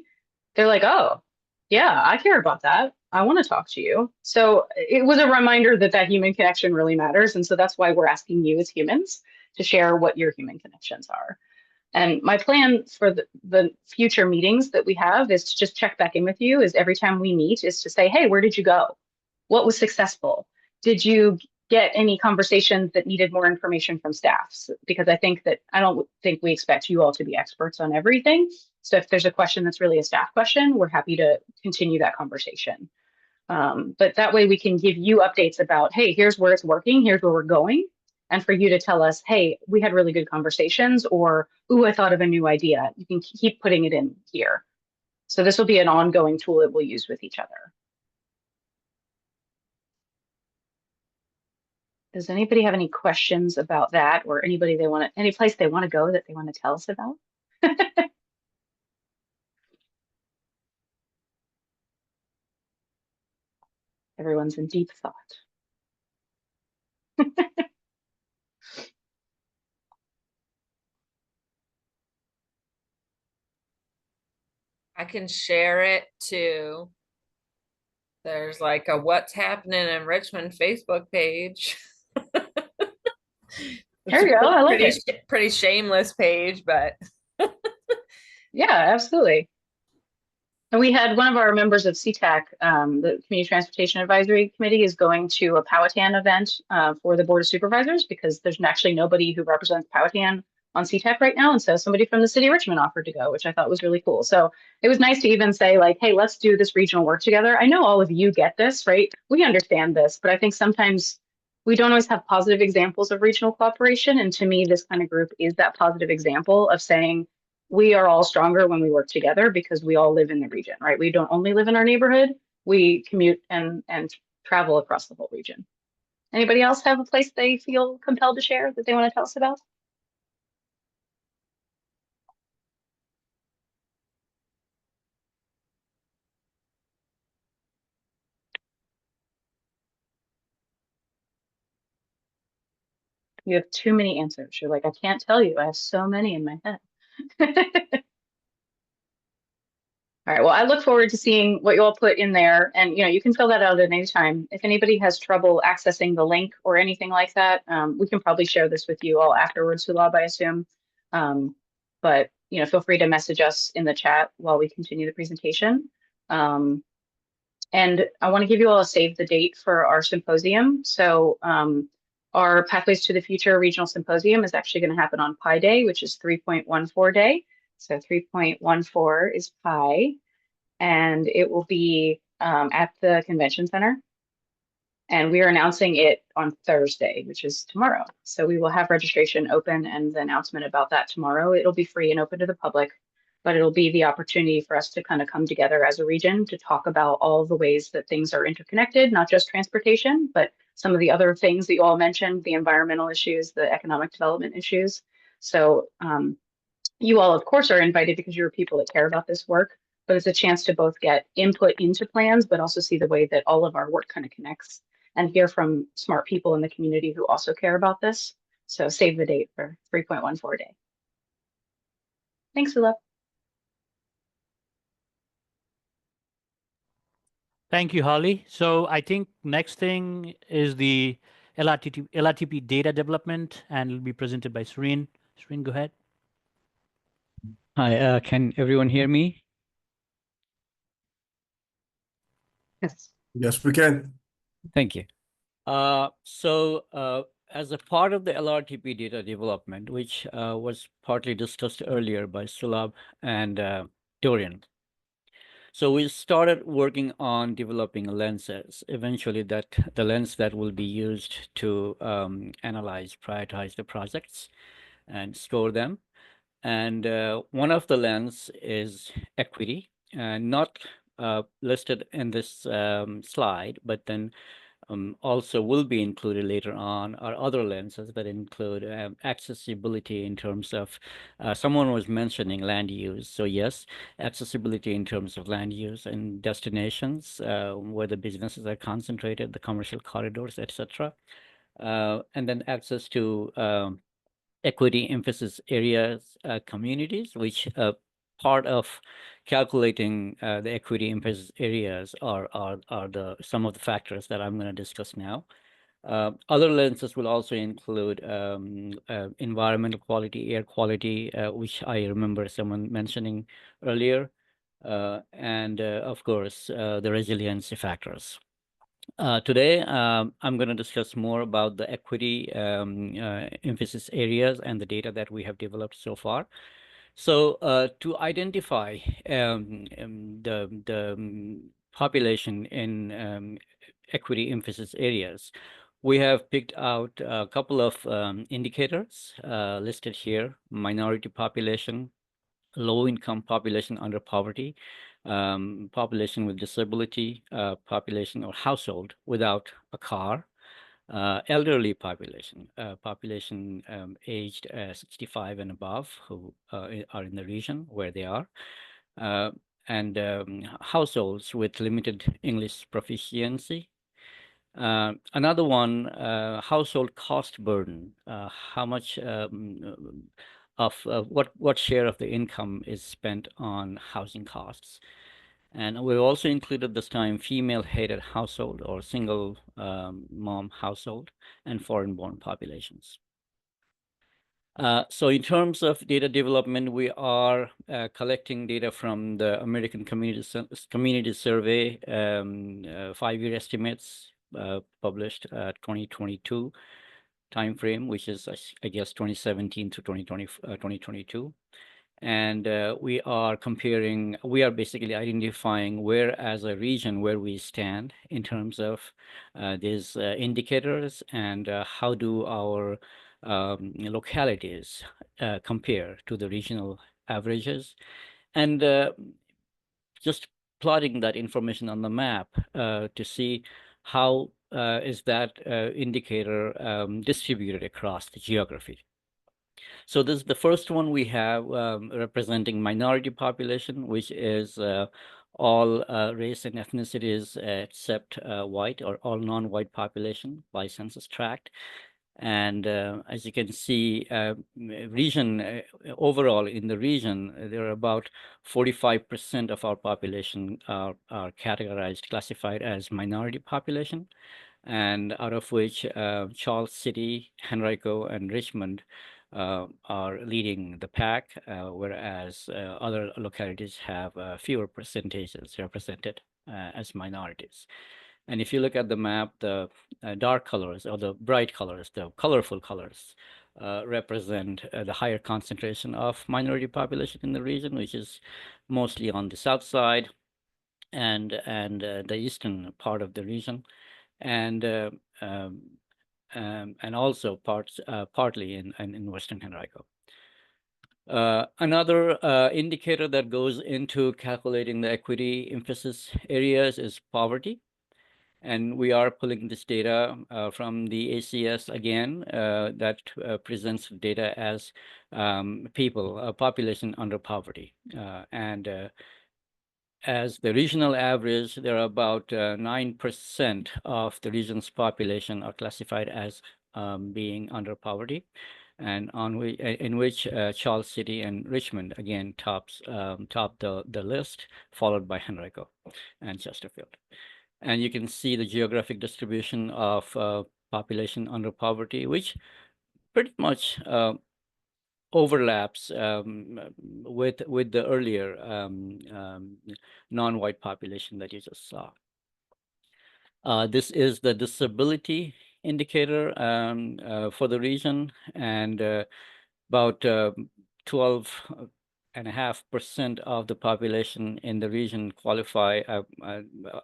Speaker 10: they're like, oh, yeah, I care about that. I want to talk to you. So it was a reminder that that human connection really matters. And so that's why we're asking you as humans to share what your human connections are. And my plan for the future meetings that we have is to just check back in with you, is every time we meet is to say, hey, where did you go? What was successful? Did you get any conversations that needed more information from staff? Because I don't think we expect you all to be experts on everything. So if there's a question that's really a staff question, we're happy to continue that conversation. But that way we can give you updates about, hey, here's where it's working, here's where we're going. And for you to tell us, hey, we had really good conversations, or, ooh, I thought of a new idea. You can keep putting it in here. So this will be an ongoing tool that we'll use with each other. Does anybody have any questions about that, or anybody any place they want to go that they want to tell us about? Everyone's in deep thought.
Speaker 9: I can share it too. There's like a what's happening in Richmond Facebook page.
Speaker 10: There you go. I like it.
Speaker 9: Pretty shameless page, but
Speaker 10: yeah, absolutely. And we had one of our members of CTAC, the Community Transportation Advisory Committee, is going to a Powhatan event for the Board of Supervisors because there's actually nobody who represents Powhatan on CTAC right now. And so somebody from the city of Richmond offered to go, which I thought was really cool. So it was nice to even say like, hey, let's do this regional work together. I know all of you get this, right? We understand this, but I think sometimes we don't always have positive examples of regional cooperation. And to me, this kind of group is that positive example of saying, we are all stronger when we work together because we all live in the region, right? We don't only live in our neighborhood, we commute and travel across the whole region. Anybody else have a place they feel compelled to share that they want to tell us about? You have too many answers. You're like, I can't tell you. I have so many in my head. All right, well, I look forward to seeing what you all put in there, and you can fill that out at any time. If anybody has trouble accessing the link or anything like that, we can probably share this with you all afterwards, Sulab, I assume. But feel free to message us in the chat while we continue the presentation. And I want to give you all a save the date for our symposium. So our Pathways to the Future Regional Symposium is actually going to happen on Pi Day, which is 3.14 day. So 3.14 is Pi, and it will be at the convention center. And we are announcing it on Thursday, which is tomorrow. So we will have registration open and the announcement about that tomorrow. It'll be free and open to the public, but it'll be the opportunity for us to kind of come together as a region to talk about all the ways that things are interconnected, not just transportation, but some of the other things that you all mentioned, the environmental issues, the economic development issues. So you all, of course, are invited because you're people that care about this work, but it's a chance to both get input into plans, but also see the way that all of our work kind of connects and hear from smart people in the community who also care about this. So save the date for 3.14 day. Thanks, Ula.
Speaker 1: Thank you, Holly. So I think next thing is the LRTP data development, and it'll be presented by Serene. Serene, go ahead.
Speaker 11: Hi, can everyone hear me?
Speaker 10: Yes.
Speaker 4: Yes, we can.
Speaker 11: Thank you. So as a part of the LRTP data development, which was partly discussed earlier by Sulab and Dorian. So we started working on developing lenses, eventually the lens that will be used to analyze, prioritize the projects and store them. And one of the lens is equity, not listed in this slide, but then also will be included later on are other lenses that include accessibility in terms of, someone was mentioning land use. So yes, accessibility in terms of land use and destinations where the businesses are concentrated, the commercial corridors, etc. And then access to equity emphasis areas, communities, which part of calculating the equity emphasis areas are some of the factors that I'm going to discuss now. Other lenses will also include environmental quality, air quality, which I remember someone mentioning earlier, and of course, the resiliency factors. Today, I'm going to discuss more about the equity emphasis areas and the data that we have developed so far. So to identify the population in equity emphasis areas, we have picked out a couple of indicators listed here: minority population, low-income population under poverty, population with disability, population or household without a car, elderly population, population aged 65 and above who are in the region where they are, and households with limited English proficiency. Another one, household cost burden. How much of what share of the income is spent on housing costs? And we've also included this time female-headed household or single mom household and foreign-born populations. So in terms of data development, we are collecting data from the American Community Survey 5-year estimates published 2022 timeframe, which is, I guess, 2017 to 2022. And we are basically identifying where as a region where we stand in terms of these indicators and how do our localities compare to the regional averages, and just plotting that information on the map to see how is that indicator distributed across the geography. So this is the first one we have representing minority population, which is all race and ethnicities except white, or all non-white population by census tract. And as you can see, region overall in the region, there are about 45% of our population are categorized, classified as minority population, and out of which Charles City, Henrico, and Richmond are leading the pack, whereas other localities have fewer percentages represented as minorities. And if you look at the map, the dark colors or the bright colors, the colorful colors, represent the higher concentration of minority population in the region, which is mostly on the south side and the eastern part of the region, and also partly in Western Henrico. Another indicator that goes into calculating the equity emphasis areas is poverty. And we are pulling this data from the ACS again, that presents data as people, population under poverty. And as the regional average, there are about 9% of the region's population are classified as being under poverty, and in which Charles City and Richmond again top the list, followed by Henrico and Chesterfield. And you can see the geographic distribution of population under poverty, which pretty much overlaps with the earlier non-white population that you just saw. This is the disability indicator for the region, and about 12.5% of the population in the region qualify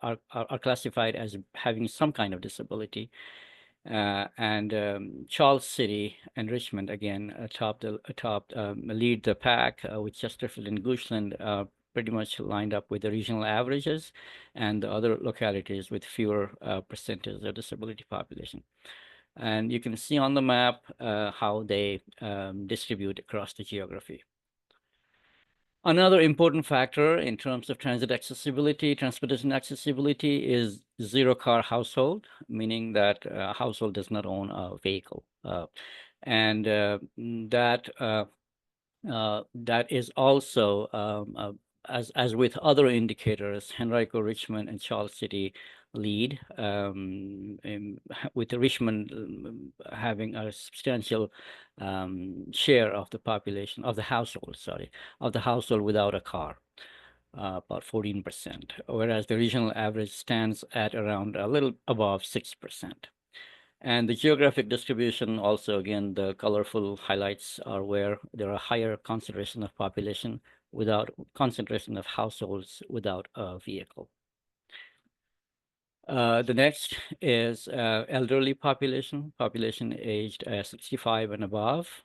Speaker 11: are classified as having some kind of disability. And Charles City and Richmond again lead the pack, with Chesterfield and Goochland pretty much lined up with the regional averages, and the other localities with fewer percentage of disability population. And you can see on the map how they distribute across the geography. Another important factor in terms of transportation accessibility is zero-car household, meaning that a household does not own a vehicle. And that is also, as with other indicators, Henrico, Richmond, and Charles City lead, with Richmond having a substantial share of the population, of the household without a car, about 14%, whereas the regional average stands at around a little above 6%. And the geographic distribution also, again, the colorful highlights are where there are higher concentration of population concentration of households without a vehicle. The next is elderly population aged 65 and above.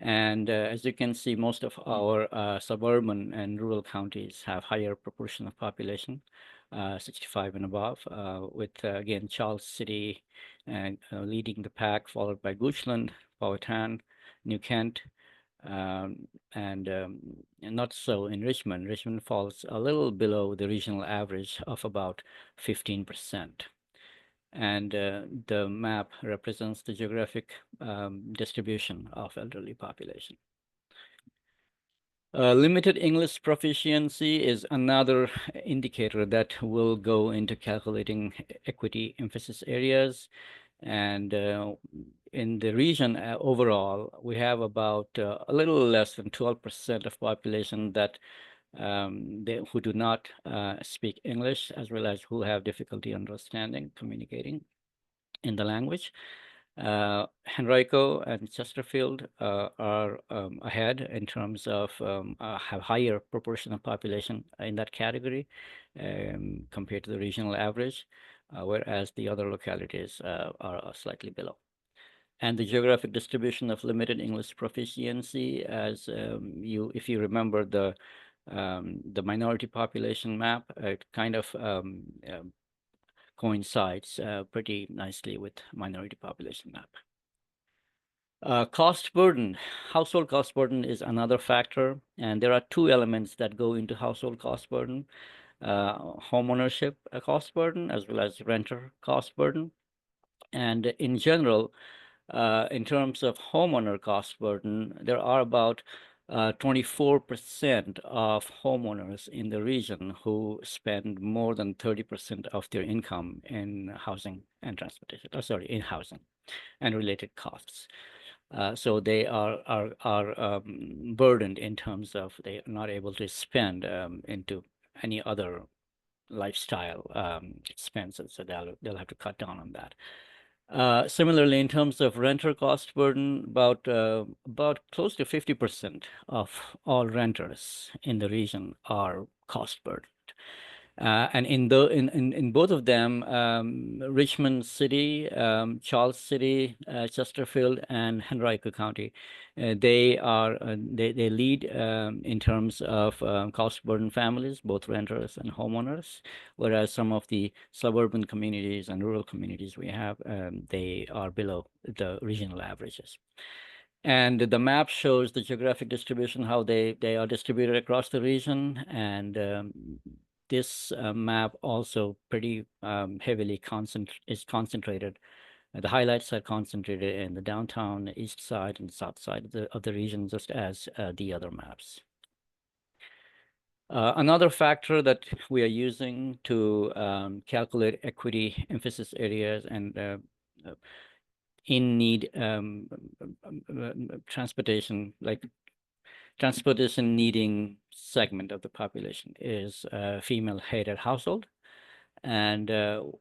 Speaker 11: And as you can see, most of our suburban and rural counties have higher proportion of population 65 and above, with again Charles City and leading the pack, followed by Goochland, Powhatan, New Kent, and not so in Richmond. Richmond falls a little below the regional average of about 15%. And the map represents the geographic distribution of elderly population. Limited English proficiency is another indicator that will go into calculating equity emphasis areas. And in the region overall, we have about a little less than 12% of population that who do not speak English, as well as who have difficulty understanding, communicating in the language. Henrico and Chesterfield are ahead in terms of have higher proportion of population in that category compared to the regional average, whereas the other localities are slightly below. And the geographic distribution of limited English proficiency, as if you remember the minority population map, it kind of coincides pretty nicely with minority population map. Cost burden, household cost burden is another factor, and there are two elements that go into household cost burden: homeownership cost burden as well as renter cost burden. And in general, in terms of homeowner cost burden, there are about 24% of homeowners in the region who spend more than 30% of their income in housing and transportation, in housing and related costs. So they are burdened in terms of they are not able to spend into any other lifestyle expenses, so they'll have to cut down on that. Similarly, in terms of renter cost burden, about close to 50% of all renters in the region are cost burdened. And in both of them, Richmond City, Charles City, Chesterfield, and Henrico County, they lead in terms of cost burden families, both renters and homeowners, whereas some of the suburban communities and rural communities we have, they are below the regional averages. And the map shows the geographic distribution, how they are distributed across the region, and this map also pretty heavily is concentrated. The highlights are concentrated in the downtown, east side, and south side of the region, just as the other maps. Another factor that we are using to calculate equity emphasis areas and in need transportation, like transportation needing segment of the population is female headed household. And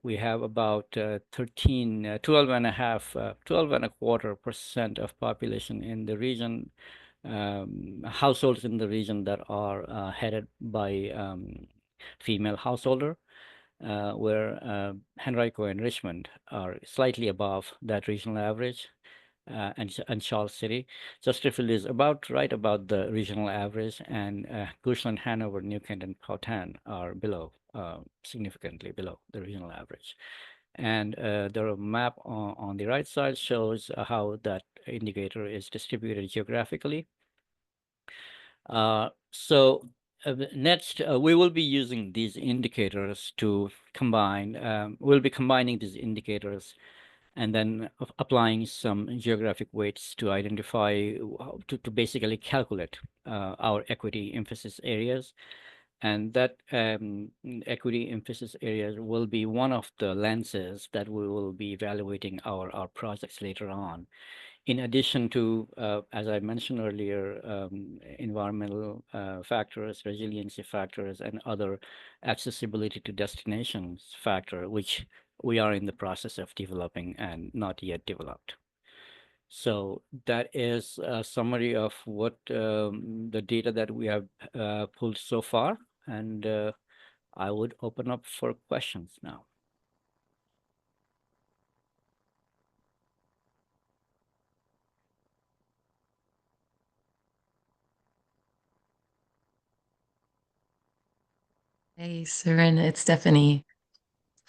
Speaker 11: we have about 12.25% of population in the region, households in the region that are headed by female householder, where Henrico and Richmond are slightly above that regional average. And Charles City. Chesterfield is right about the regional average, and Goochland, Hanover, New Kent, and Powhatan are below, significantly below the regional average. And the map on the right side shows how that indicator is distributed geographically. So next, we will be using these indicators to combine, we'll be combining these indicators and then applying some geographic weights to identify, to basically calculate our equity emphasis areas. And that equity emphasis areas will be one of the lenses that we will be evaluating our projects later on. In addition to, as I mentioned earlier, environmental factors, resiliency factors, and other accessibility to destinations factor, which we are in the process of developing and not yet developed. So that is a summary of what the data that we have pulled so far, and I would open up for questions now.
Speaker 3: Hey, Seren, it's Stephanie.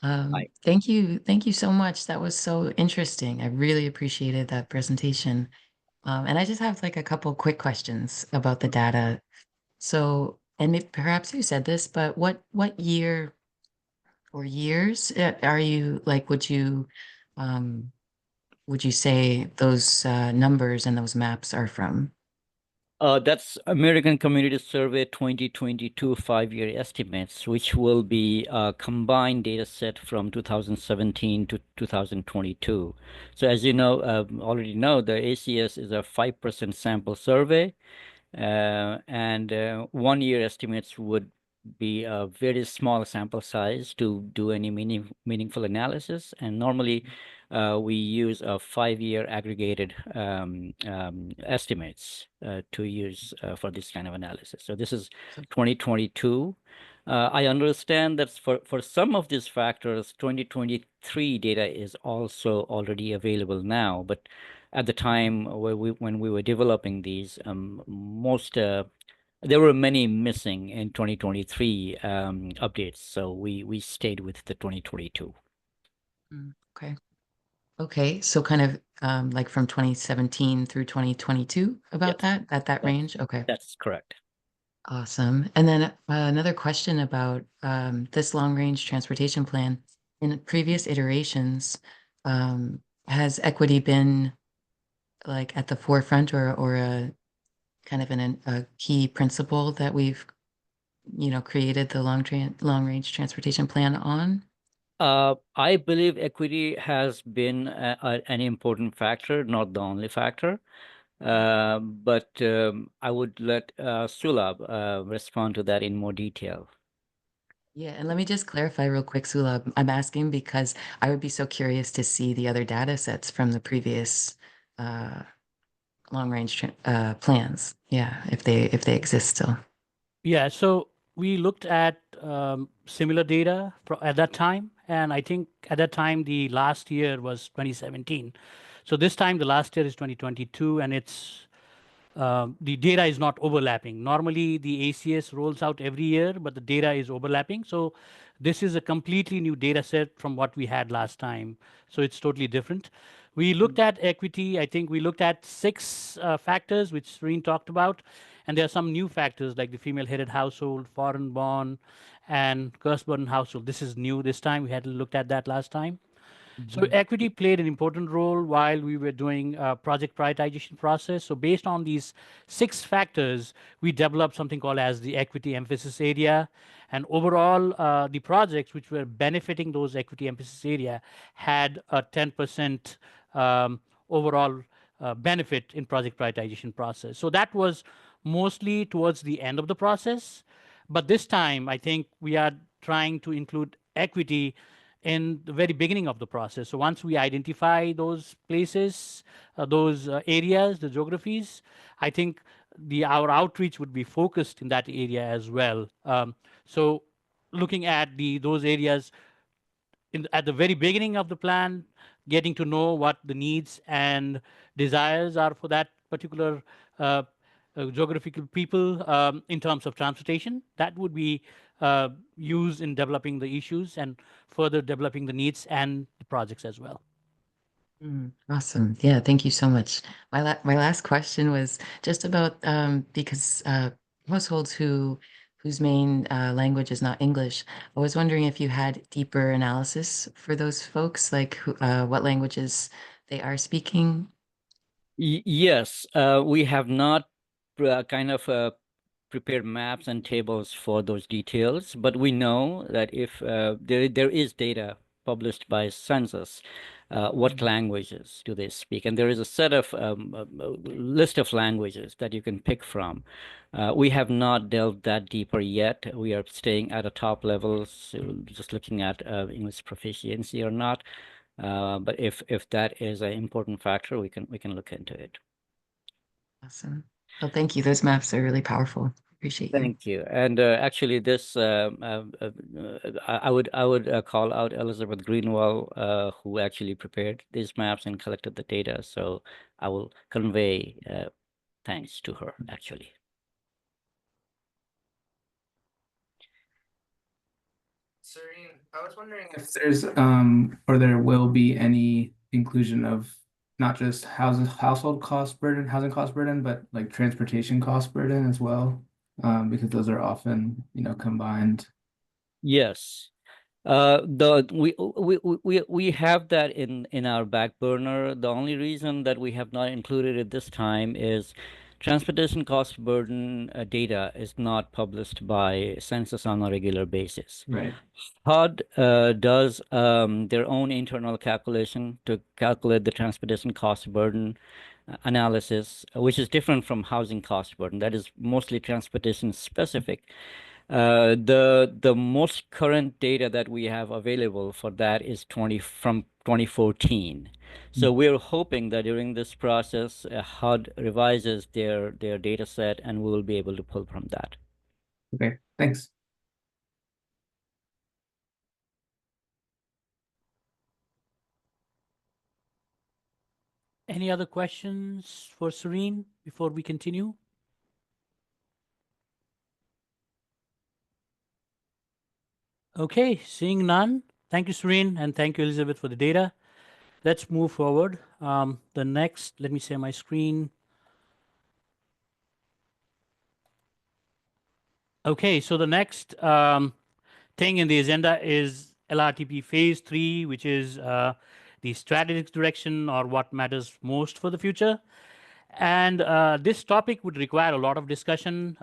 Speaker 11: Hi.
Speaker 3: Thank you so much. That was so interesting. I really appreciated that presentation. And I just have like a couple quick questions about the data. So, and perhaps you said this, but what year or years are you like? Would you say those numbers and those maps are from?
Speaker 11: That's American Community Survey 2022 5-year estimates, which will be a combined data set from 2017 to 2022. So as you know, already know, the ACS is a 5% sample survey, and 1-year estimates would be a very small sample size to do any meaningful analysis. And normally we use a 5-year aggregated estimates to use for this kind of analysis. So this is 2022. I understand that for some of these factors, 2023 data is also already available now, but at the time when we were developing these, there were many missing in 2023 updates, so we stayed with the 2022.
Speaker 3: Okay. Okay, so kind of like from 2017 through 2022 about
Speaker 11: Yes,
Speaker 3: that, at that range? Okay,
Speaker 11: that's correct.
Speaker 3: awesome. And then another question about this long-range transportation plan. In previous iterations, has equity been like at the forefront or a kind of a key principle that we've, created the long-range transportation plan on?
Speaker 11: I believe equity has been an important factor, not the only factor. But I would let Sulabh respond to that in more detail.
Speaker 3: Yeah, and let me just clarify real quick, Sulabh. I'm asking because I would be so curious to see the other data sets from the previous uh, long-range plans. Yeah, if they exist still.
Speaker 1: Yeah, so we looked at similar data at that time, and I think at that time the last year was 2017. So this time the last year is 2022, and it's the data is not overlapping. Normally the ACS rolls out every year, but the data is overlapping. So this is a completely new data set from what we had last time. So it's totally different. We looked at equity. I think we looked at 6 factors, which Serene talked about. And there are some new factors like the female-headed household, foreign born, and curse burden household. This is new this time. We hadn't looked at that last time. So equity played an important role while we were doing project prioritization process. So based on these 6 factors, we developed something called as the equity emphasis area. And overall, the projects which were benefiting those equity emphasis area had a 10% overall benefit in project prioritization process. So that was mostly towards the end of the process. But this time, I think we are trying to include equity in the very beginning of the process. So once we identify those places, those areas, the geographies, I think our outreach would be focused in that area as well. So looking at those areas at the very beginning of the plan, getting to know what the needs and desires are for that particular geographical people in terms of transportation, that would be used in developing the issues and further developing the needs and the projects as well.
Speaker 3: Awesome. Yeah, thank you so much. My last question was just about because households whose main language is not English. I was wondering if you had deeper analysis for those folks, like what languages they are speaking.
Speaker 11: Yes, we have not kind of prepared maps and tables for those details, but we know that if there is data published by census, what languages do they speak? And there is a set of list of languages that you can pick from. We have not delved that deeper yet. We are staying at a top level, so just looking at English proficiency or not. But if that is an important factor, we can look into it.
Speaker 3: Awesome. Well, thank you. Those maps are really powerful. Appreciate you.
Speaker 11: Thank you. And actually, this I would call out Elizabeth Greenwell, who actually prepared these maps and collected the data. So I will convey thanks to her, actually.
Speaker 12: I was wondering if there's or there will be any inclusion of not just household cost burden, housing cost burden, but like transportation cost burden as well, because those are often, combined.
Speaker 11: Yes. We have that in our back burner. The only reason that we have not included it this time is transportation cost burden data is not published by census on a regular basis.
Speaker 12: Right.
Speaker 11: HUD does their own internal calculation to calculate the transportation cost burden analysis, which is different from housing cost burden. That is mostly transportation specific. The most current data that we have available for that is from 2014. So we're hoping that during this process, HUD revises their data set and we will be able to pull from that.
Speaker 12: Okay, thanks.
Speaker 1: Any other questions for Serene before we continue? Okay, seeing none. Thank you, Serene, and thank you, Elizabeth, for the data. Let's move forward. The next, let me share my screen. Okay, so the next thing in the agenda is LRTP Phase 3, which is the strategic direction or what matters most for the future. And this topic would require a lot of discussion.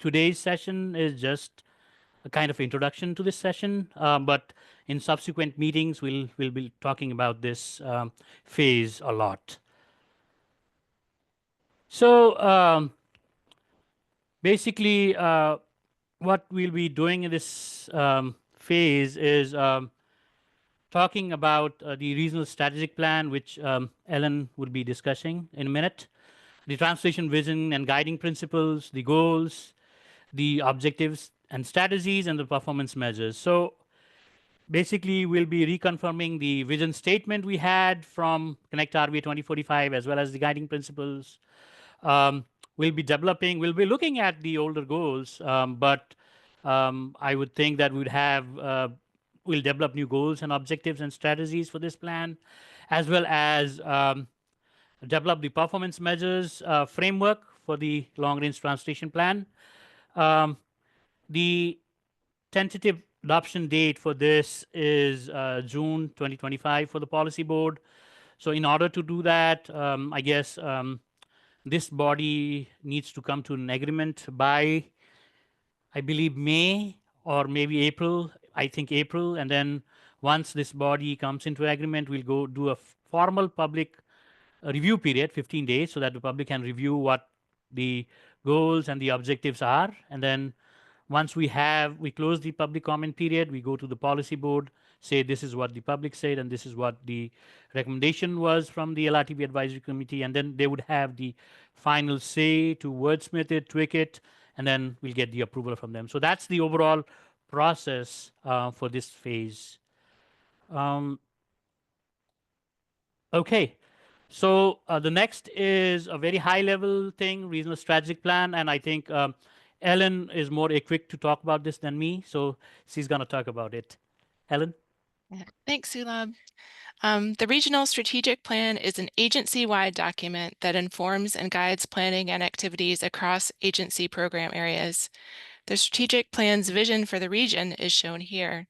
Speaker 1: Today's session is just a kind of introduction to this session, but in subsequent meetings, we'll be talking about this phase a lot. So basically, what we'll be doing in this phase is talking about the regional strategic plan, which Ellen will be discussing in a minute, the translation vision and guiding principles, the goals, the objectives and strategies, and the performance measures. So basically, we'll be reconfirming the vision statement we had from Connect RV 2045, as well as the guiding principles. We'll be looking at the older goals, but I would think that we'll develop new goals and objectives and strategies for this plan, as well as develop the performance measures framework for the long-range transportation plan. The tentative adoption date for this is June 2025 for the policy board. So in order to do that, I guess this body needs to come to an agreement by, I believe, May or maybe April. I think April. And then once this body comes into agreement, we'll go do a formal public review period, 15 days, so that the public can review what the goals and the objectives are. And then once we close the public comment period, we go to the policy board, say this is what the public said and this is what the recommendation was from the LRTP advisory committee, and then they would have the final say to wordsmith it, tweak it, and then we'll get the approval from them. So that's the overall process for this phase. Okay, so the next is a very high level thing, regional strategic plan, and I think Ellen is more equipped to talk about this than me, so she's going to talk about it. Ellen?
Speaker 13: Thanks, Sulab. The Regional Strategic Plan is an agency-wide document that informs and guides planning and activities across agency program areas. The strategic plan's vision for the region is shown here.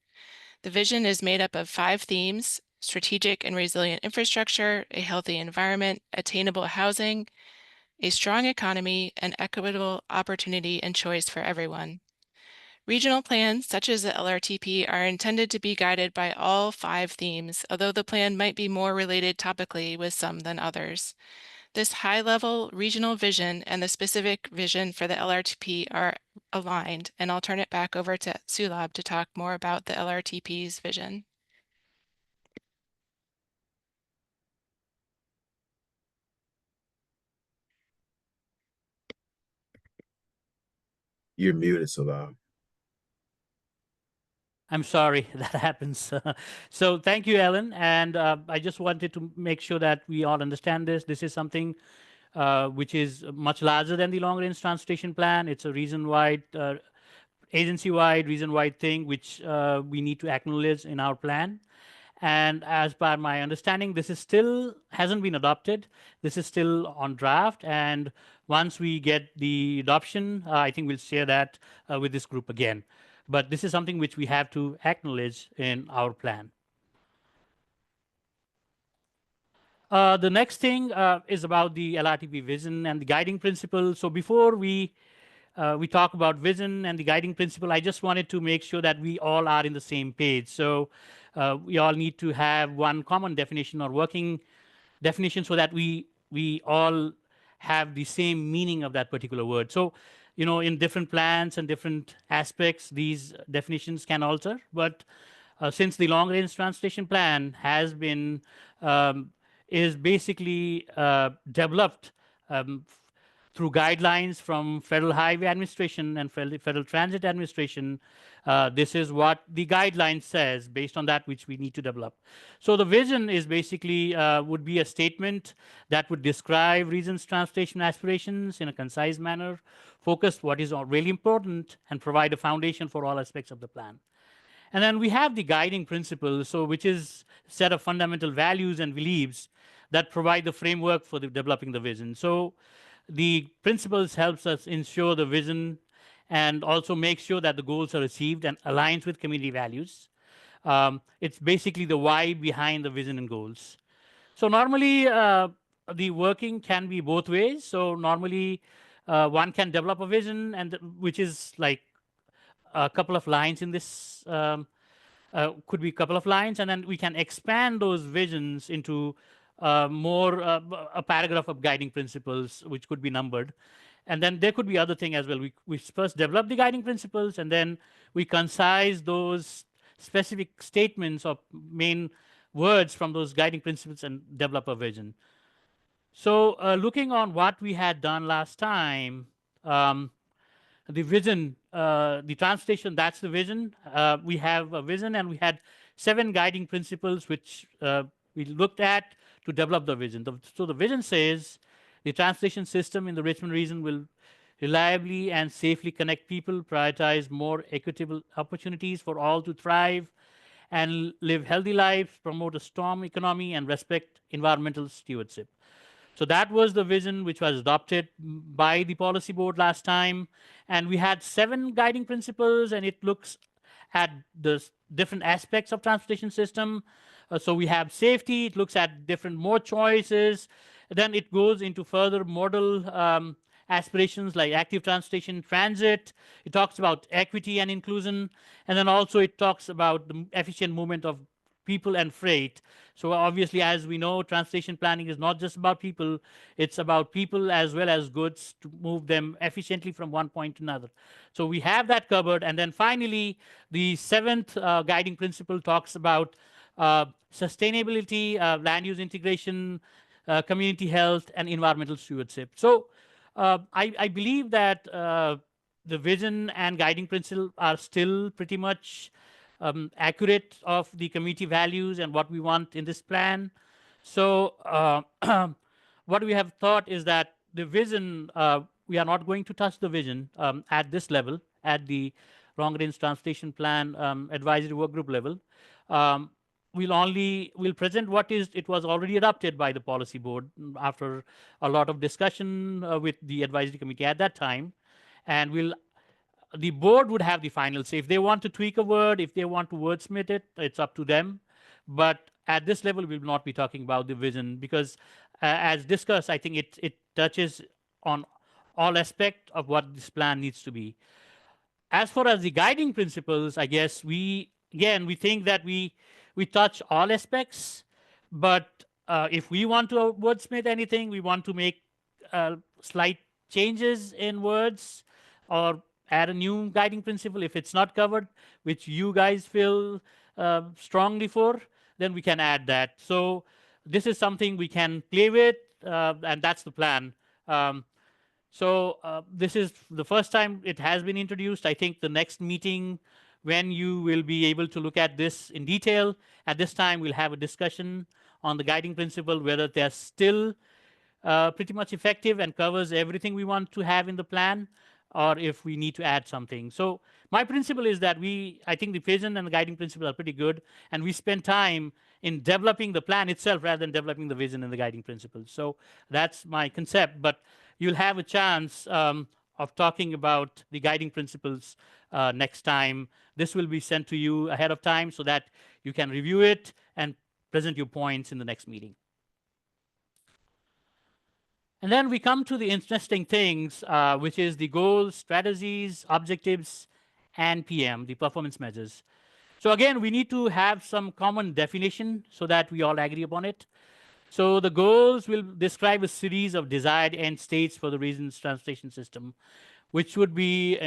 Speaker 13: The vision is made up of 5 themes: strategic and resilient infrastructure, a healthy environment, attainable housing, a strong economy, and equitable opportunity and choice for everyone. Regional plans, such as the LRTP, are intended to be guided by all 5 themes, although the plan might be more related topically with some than others. This high-level regional vision and the specific vision for the LRTP are aligned, and I'll turn it back over to Sulab to talk more about the LRTP's vision.
Speaker 5: You're muted, Sulab.
Speaker 1: I'm sorry, that happens. So thank you, Ellen. And I just wanted to make sure that we all understand this. This is something which is much larger than the long-range transportation plan. It's a region-wide agency-wide, region-wide thing which we need to acknowledge in our plan. And as per my understanding, this is still hasn't been adopted. This is still on draft. And once we get the adoption, I think we'll share that with this group again. But this is something which we have to acknowledge in our plan. The next thing is about the LRTP vision and the guiding principle. So before we talk about vision and the guiding principle, I just wanted to make sure that we all are in the same page. So we all need to have one common definition or working definition so that we all have the same meaning of that particular word. So, you know, in different plans and different aspects, these definitions can alter. But since the long range transportation plan has been is basically developed through guidelines from Federal Highway Administration and Federal Transit Administration. This is what the guideline says based on that which we need to develop. So the vision is basically would be a statement that would describe region's transportation aspirations in a concise manner, focus what is really important, and provide a foundation for all aspects of the plan. And then we have the guiding principles, so which is a set of fundamental values and beliefs that provide the framework for developing the vision. So the principles helps us ensure the vision and also make sure that the goals are achieved and aligns with community values. It's basically the why behind the vision and goals. So normally the working can be both ways. So normally one can develop a vision and which is like a couple of lines in this could be a couple of lines, and then we can expand those visions into more a paragraph of guiding principles which could be numbered. And then there could be other thing as well. We first develop the guiding principles and then we concise those specific statements or main words from those guiding principles and develop a vision. So looking on what we had done last time, the vision, the transportation, that's the vision. We have a vision and we had 7 guiding principles which we looked at to develop the vision. So the vision says the transportation system in the Richmond region will reliably and safely connect people, prioritize more equitable opportunities for all to thrive and live healthy lives, promote a strong economy, and respect environmental stewardship. So that was the vision which was adopted by the policy board last time. And we had 7 guiding principles, and it looks at the different aspects of transportation system. So we have safety, it looks at different mode choices. Then it goes into further modal aspirations like active transportation, transit. It talks about equity and inclusion. And then also it talks about the efficient movement of people and freight. So obviously, as we know, transportation planning is not just about people, it's about people as well as goods to move them efficiently from one point to another. So we have that covered. And then finally, the 7th guiding principle talks about sustainability, land use integration, community health, and environmental stewardship. So I believe that the vision and guiding principle are still pretty much accurate of the community values and what we want in this plan. So what we have thought is that the vision, we are not going to touch the vision at this level, at the long range transportation plan advisory work group level. We'll present what it was already adopted by the policy board after a lot of discussion with the advisory committee at that time. And the board would have the final say. If they want to tweak a word, if they want to wordsmith it, it's up to them. But at this level, we will not be talking about the vision because as discussed, I think it touches on all aspects of what this plan needs to be. As far as the guiding principles, I guess we think that we touch all aspects, but if we want to wordsmith anything, we want to make slight changes in words or add a new guiding principle if it's not covered, which you guys feel strongly for, then we can add that. So this is something we can play with, and that's the plan. So this is the first time it has been introduced. I think the next meeting when you will be able to look at this in detail, at this time we'll have a discussion on the guiding principle, whether they're still pretty much effective and covers everything we want to have in the plan. or if we need to add something. So my principle is that I think the vision and the guiding principle are pretty good, and we spend time in developing the plan itself rather than developing the vision and the guiding principles. So that's my concept, but you'll have a chance of talking about the guiding principles next time. This will be sent to you ahead of time so that you can review it and present your points in the next meeting. And then we come to the interesting things, which is the goals, strategies, objectives, and PM, the performance measures. So again, we need to have some common definition so that we all agree upon it. So the goals will describe a series of desired end states for the region's transportation system, which would be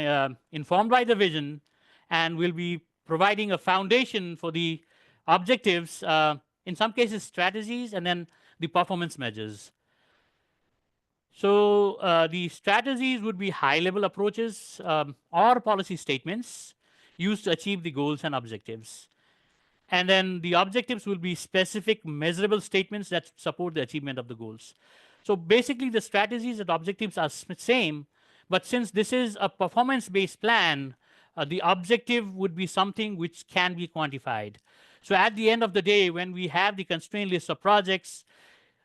Speaker 1: informed by the vision and will be providing a foundation for the objectives, in some cases strategies, and then the performance measures. So the strategies would be high-level approaches or policy statements used to achieve the goals and objectives. And then the objectives will be specific measurable statements that support the achievement of the goals. So basically the strategies and objectives are same, but since this is a performance-based plan, the objective would be something which can be quantified. So at the end of the day, when we have the constraint list of projects,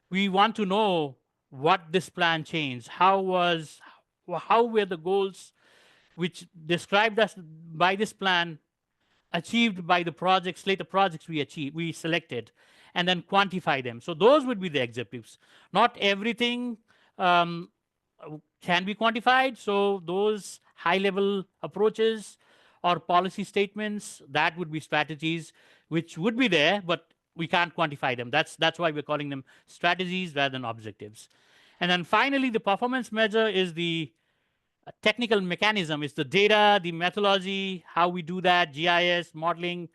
Speaker 1: we want to know what this plan changed. How were the goals which described us by this plan achieved by the projects, slate of projects we selected, and then quantify them. So those would be the objectives. Not everything can be quantified. So those high-level approaches or policy statements, that would be strategies which would be there, but we can't quantify them. That's why we're calling them strategies rather than objectives. And then finally, the performance measure is the technical mechanism. It's the data, the methodology, how we do that, GIS, modeling,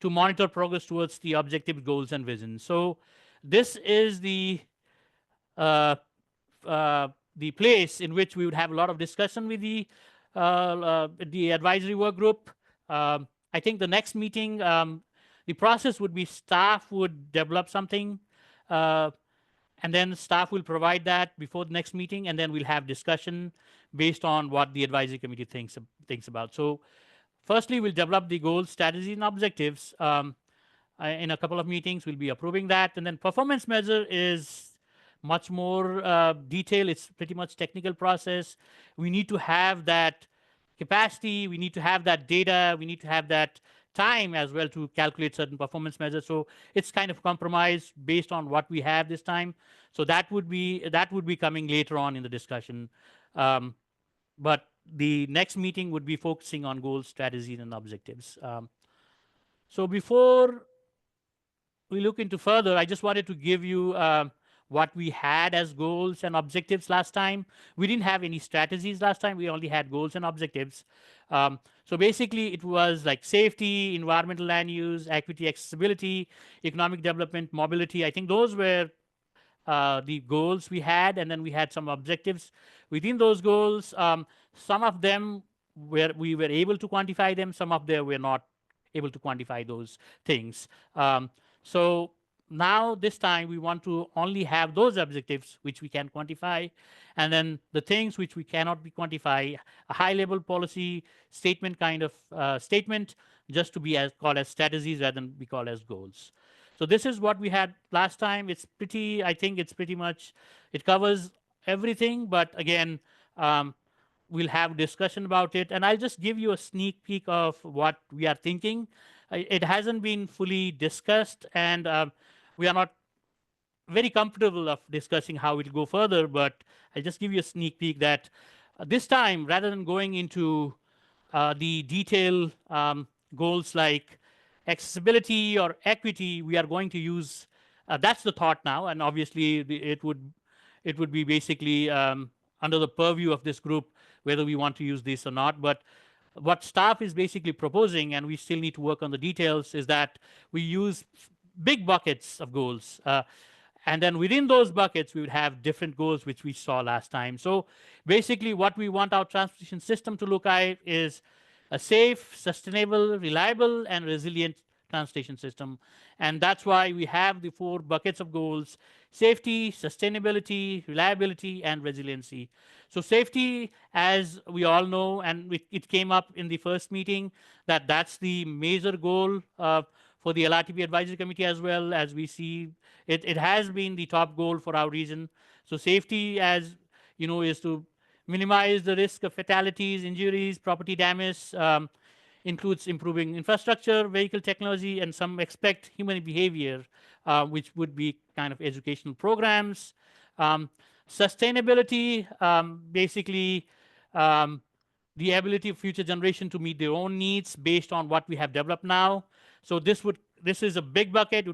Speaker 1: to monitor progress towards the objectives, goals, and visions. So this is the place in which we would have a lot of discussion with the advisory work group. I think the next meeting, the process would be staff would develop something, and then staff will provide that before the next meeting, and then we'll have discussion based on what the advisory committee thinks about. So firstly, we'll develop the goals, strategies, and objectives. In a couple of meetings, we'll be approving that. And then performance measure is much more detailed. It's pretty much technical process. We need to have that capacity. We need to have that data. We need to have that time as well to calculate certain performance measures. So it's kind of compromise based on what we have this time. So that would be coming later on in the discussion. But the next meeting would be focusing on goals, strategies, and objectives. So before we look into further, I just wanted to give you what we had as goals and objectives last time. We didn't have any strategies last time. We only had goals and objectives. So basically, it was like safety, environmental land use, equity, accessibility, economic development, mobility. I think those were the goals we had, and then we had some objectives. Within those goals, some of them we were able to quantify them, some of them we're not able to quantify those things. So now this time we want to only have those objectives which we can quantify, and then the things which we cannot be quantify, a high-level policy statement kind of statement, just to be called as strategies rather than be called as goals. So this is what we had last time. It's pretty, I think it's pretty much, it covers everything, but again, we'll have discussion about it, and I'll just give you a sneak peek of what we are thinking. It hasn't been fully discussed, and we are not very comfortable of discussing how it will go further, but I'll just give you a sneak peek that this time, rather than going into the detailed goals like accessibility or equity, we are going to use, that's the thought now, and obviously it would be basically under the purview of this group whether we want to use this or not. But what staff is basically proposing, and we still need to work on the details, is that we use big buckets of goals. And then within those buckets, we would have different goals, which we saw last time. So basically what we want our transportation system to look at is a safe, sustainable, reliable, and resilient transportation system. And that's why we have the 4 buckets of goals: safety, sustainability, reliability, and resiliency. So safety, as we all know, and it came up in the first meeting, that's the major goal for the LRTP Advisory Committee, as well as we see it has been the top goal for our region. So safety, as you know, is to minimize the risk of fatalities, injuries, property damage, includes improving infrastructure, vehicle technology, and some expect human behavior, which would be kind of educational programs. Sustainability, basically the ability of future generation to meet their own needs based on what we have developed now. So this is a big bucket.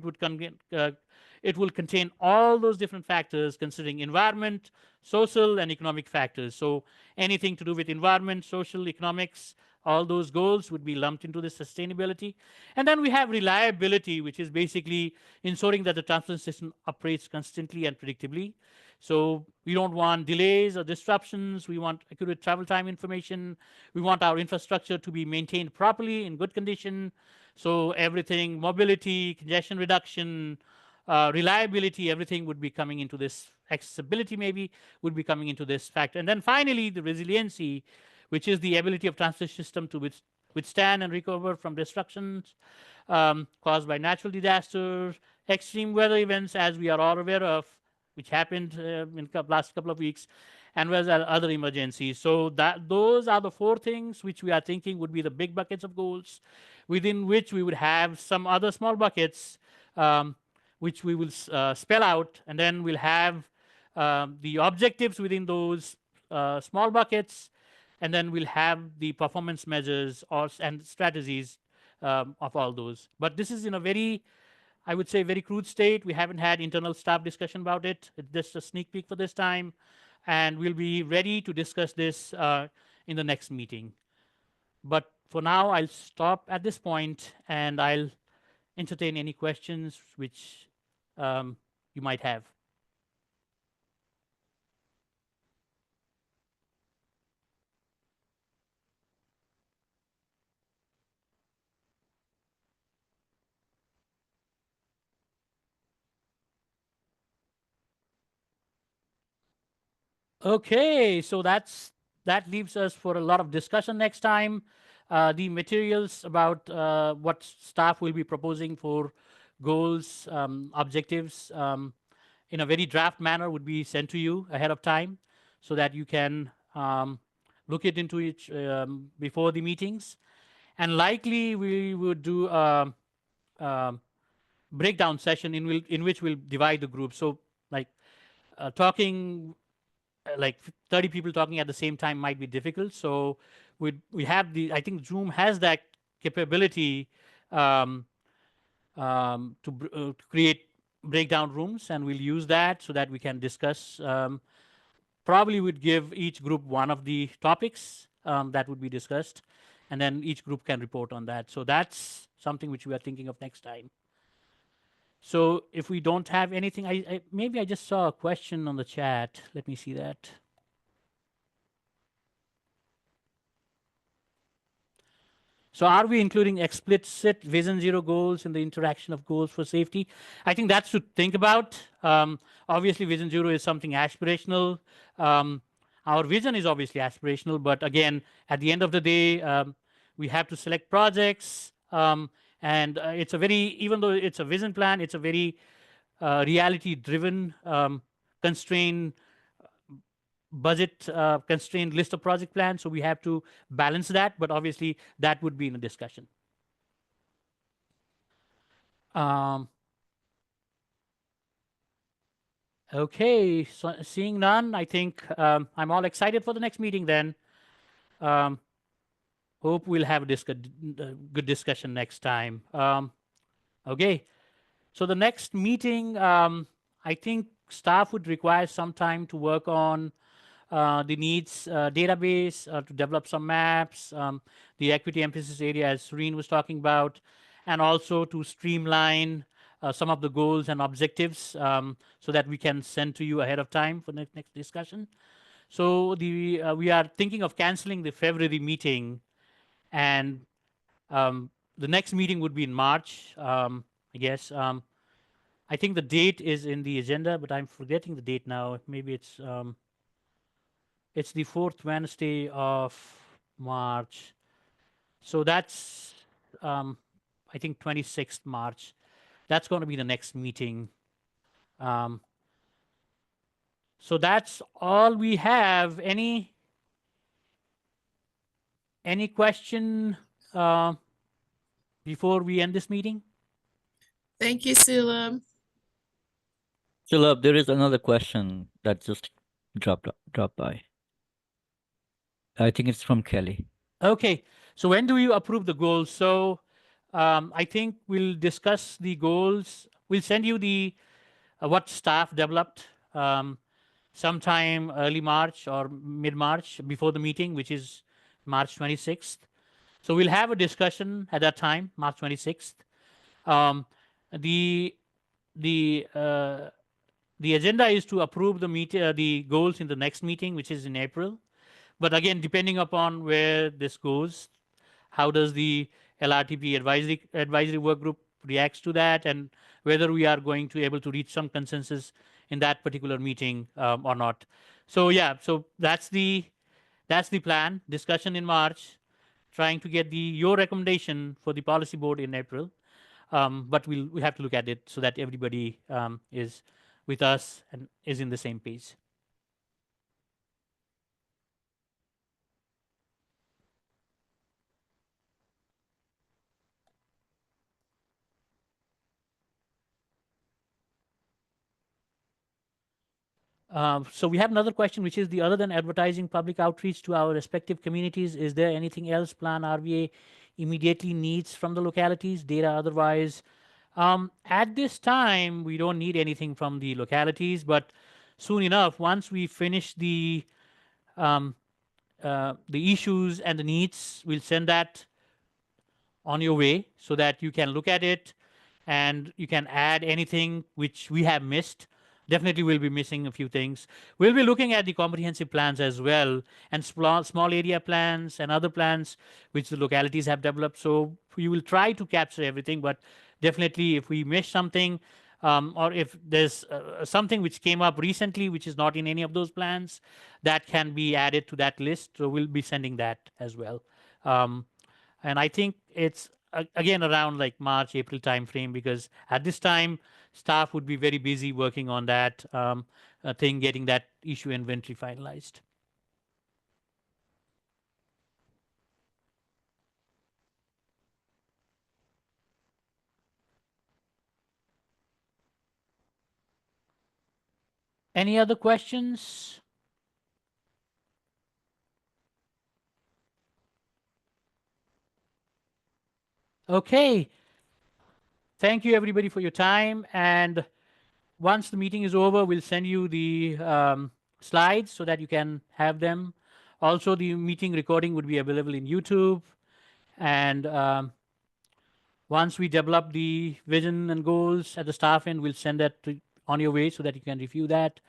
Speaker 1: It will contain all those different factors, considering environment, social, and economic factors. So anything to do with environment, social, economics, all those goals would be lumped into the sustainability. And then we have reliability, which is basically ensuring that the transport system operates constantly and predictably. So we don't want delays or disruptions. We want accurate travel time information. We want our infrastructure to be maintained properly in good condition. So everything, mobility, congestion reduction, reliability, everything would be coming into this. Accessibility maybe would be coming into this factor. And then finally, the resiliency, which is the ability of transport system to withstand and recover from disruptions caused by natural disasters, extreme weather events, as we are all aware of, which happened in the last couple of weeks, and as other emergencies. So those are the four things which we are thinking would be the big buckets of goals, within which we would have some other small buckets, which we will spell out, and then we'll have the objectives within those small buckets, and then we'll have the performance measures and strategies of all those. But this is in a very, I would say, very crude state. We haven't had internal staff discussion about it. It's just a sneak peek for this time, and we'll be ready to discuss this in the next meeting. But for now, I'll stop at this point, and I'll entertain any questions which you might have. Okay, so that leaves us for a lot of discussion next time. The materials about what staff will be proposing for goals, objectives, in a very draft manner would be sent to you ahead of time, so that you can look into it before the meetings. And likely we would do a breakdown session in which we'll divide the group. So like talking like 30 people talking at the same time might be difficult. So we have I think Zoom has that capability to create breakdown rooms, and we'll use that so that we can discuss. Probably would give each group one of the topics that would be discussed, and then each group can report on that. So that's something which we are thinking of next time. So if we don't have anything, maybe I just saw a question on the chat. Let me see that. So are we including explicit Vision Zero goals in the interaction of goals for safety? I think that's to think about. Obviously, Vision Zero is something aspirational. Our vision is obviously aspirational, but again, at the end of the day, we have to select projects. And it's a very, even though it's a vision plan, it's a very reality-driven, constrained budget constrained list of project plans, so we have to balance that, but obviously that would be in a discussion. Okay, so seeing none, I think I'm all excited for the next meeting then. Hope we'll have a good discussion next time. Okay, so the next meeting, I think staff would require some time to work on the needs database, to develop some maps, the equity emphasis area as Serene was talking about, and also to streamline some of the goals and objectives so that we can send to you ahead of time for the next discussion. So we are thinking of canceling the February meeting, and the next meeting would be in March, I guess. I think the date is in the agenda, but I'm forgetting the date now. Maybe It's the 4th Wednesday of March. So that's, I think, 26th March. That's going to be the next meeting. So that's all we have. Any question before we end this meeting?
Speaker 2: Thank you, Sulab.
Speaker 11: Sulab, there is another question that just dropped by. I think it's from Kelly.
Speaker 1: Okay, so when do you approve the goals? So I think we'll discuss the goals. We'll send you the what staff developed sometime early March or mid-March before the meeting, which is March 26th. So we'll have a discussion at that time, March 26th. The agenda is to approve the goals in the next meeting, which is in April. But again, depending upon where this goes, how does the LRTP advisory work group reacts to that, and whether we are going to able to reach some consensus in that particular meeting or not. So yeah, so that's the plan. Discussion in March, trying to get your recommendation for the policy board in April. But we have to look at it so that everybody is with us and is in the same page. So we have another question, which is other than advertising public outreach to our respective communities, is there anything else Plan RVA immediately needs from the localities, data otherwise? At this time, we don't need anything from the localities, but soon enough, once we finish the issues and the needs, we'll send that on your way so that you can look at it and you can add anything which we have missed. Definitely we'll be missing a few things. We'll be looking at the comprehensive plans as well, and small area plans and other plans which the localities have developed. So we will try to capture everything, but definitely if we miss something, or if there's something which came up recently which is not in any of those plans, that can be added to that list. So we'll be sending that as well. And I think it's again around like March, April timeframe, because at this time staff would be very busy working on that thing, getting that issue inventory finalized. Any other questions? Okay. Thank you everybody for your time, and once the meeting is over, we'll send you the slides so that you can have them. Also, the meeting recording would be available in YouTube, and once we develop the vision and goals at the staff end, we'll send that on your way so that you can review that.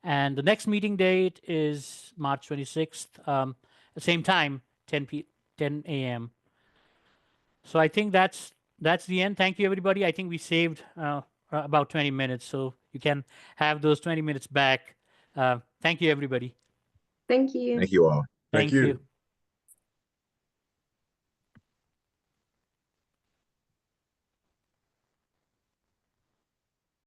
Speaker 1: And the next meeting date is March 26th, same time, 10 a.m. So I think that's the end. Thank you, everybody. I think we saved about 20 minutes, so you can have those 20 minutes back. Thank you, everybody.
Speaker 5: Thank you all.
Speaker 1: Thank you.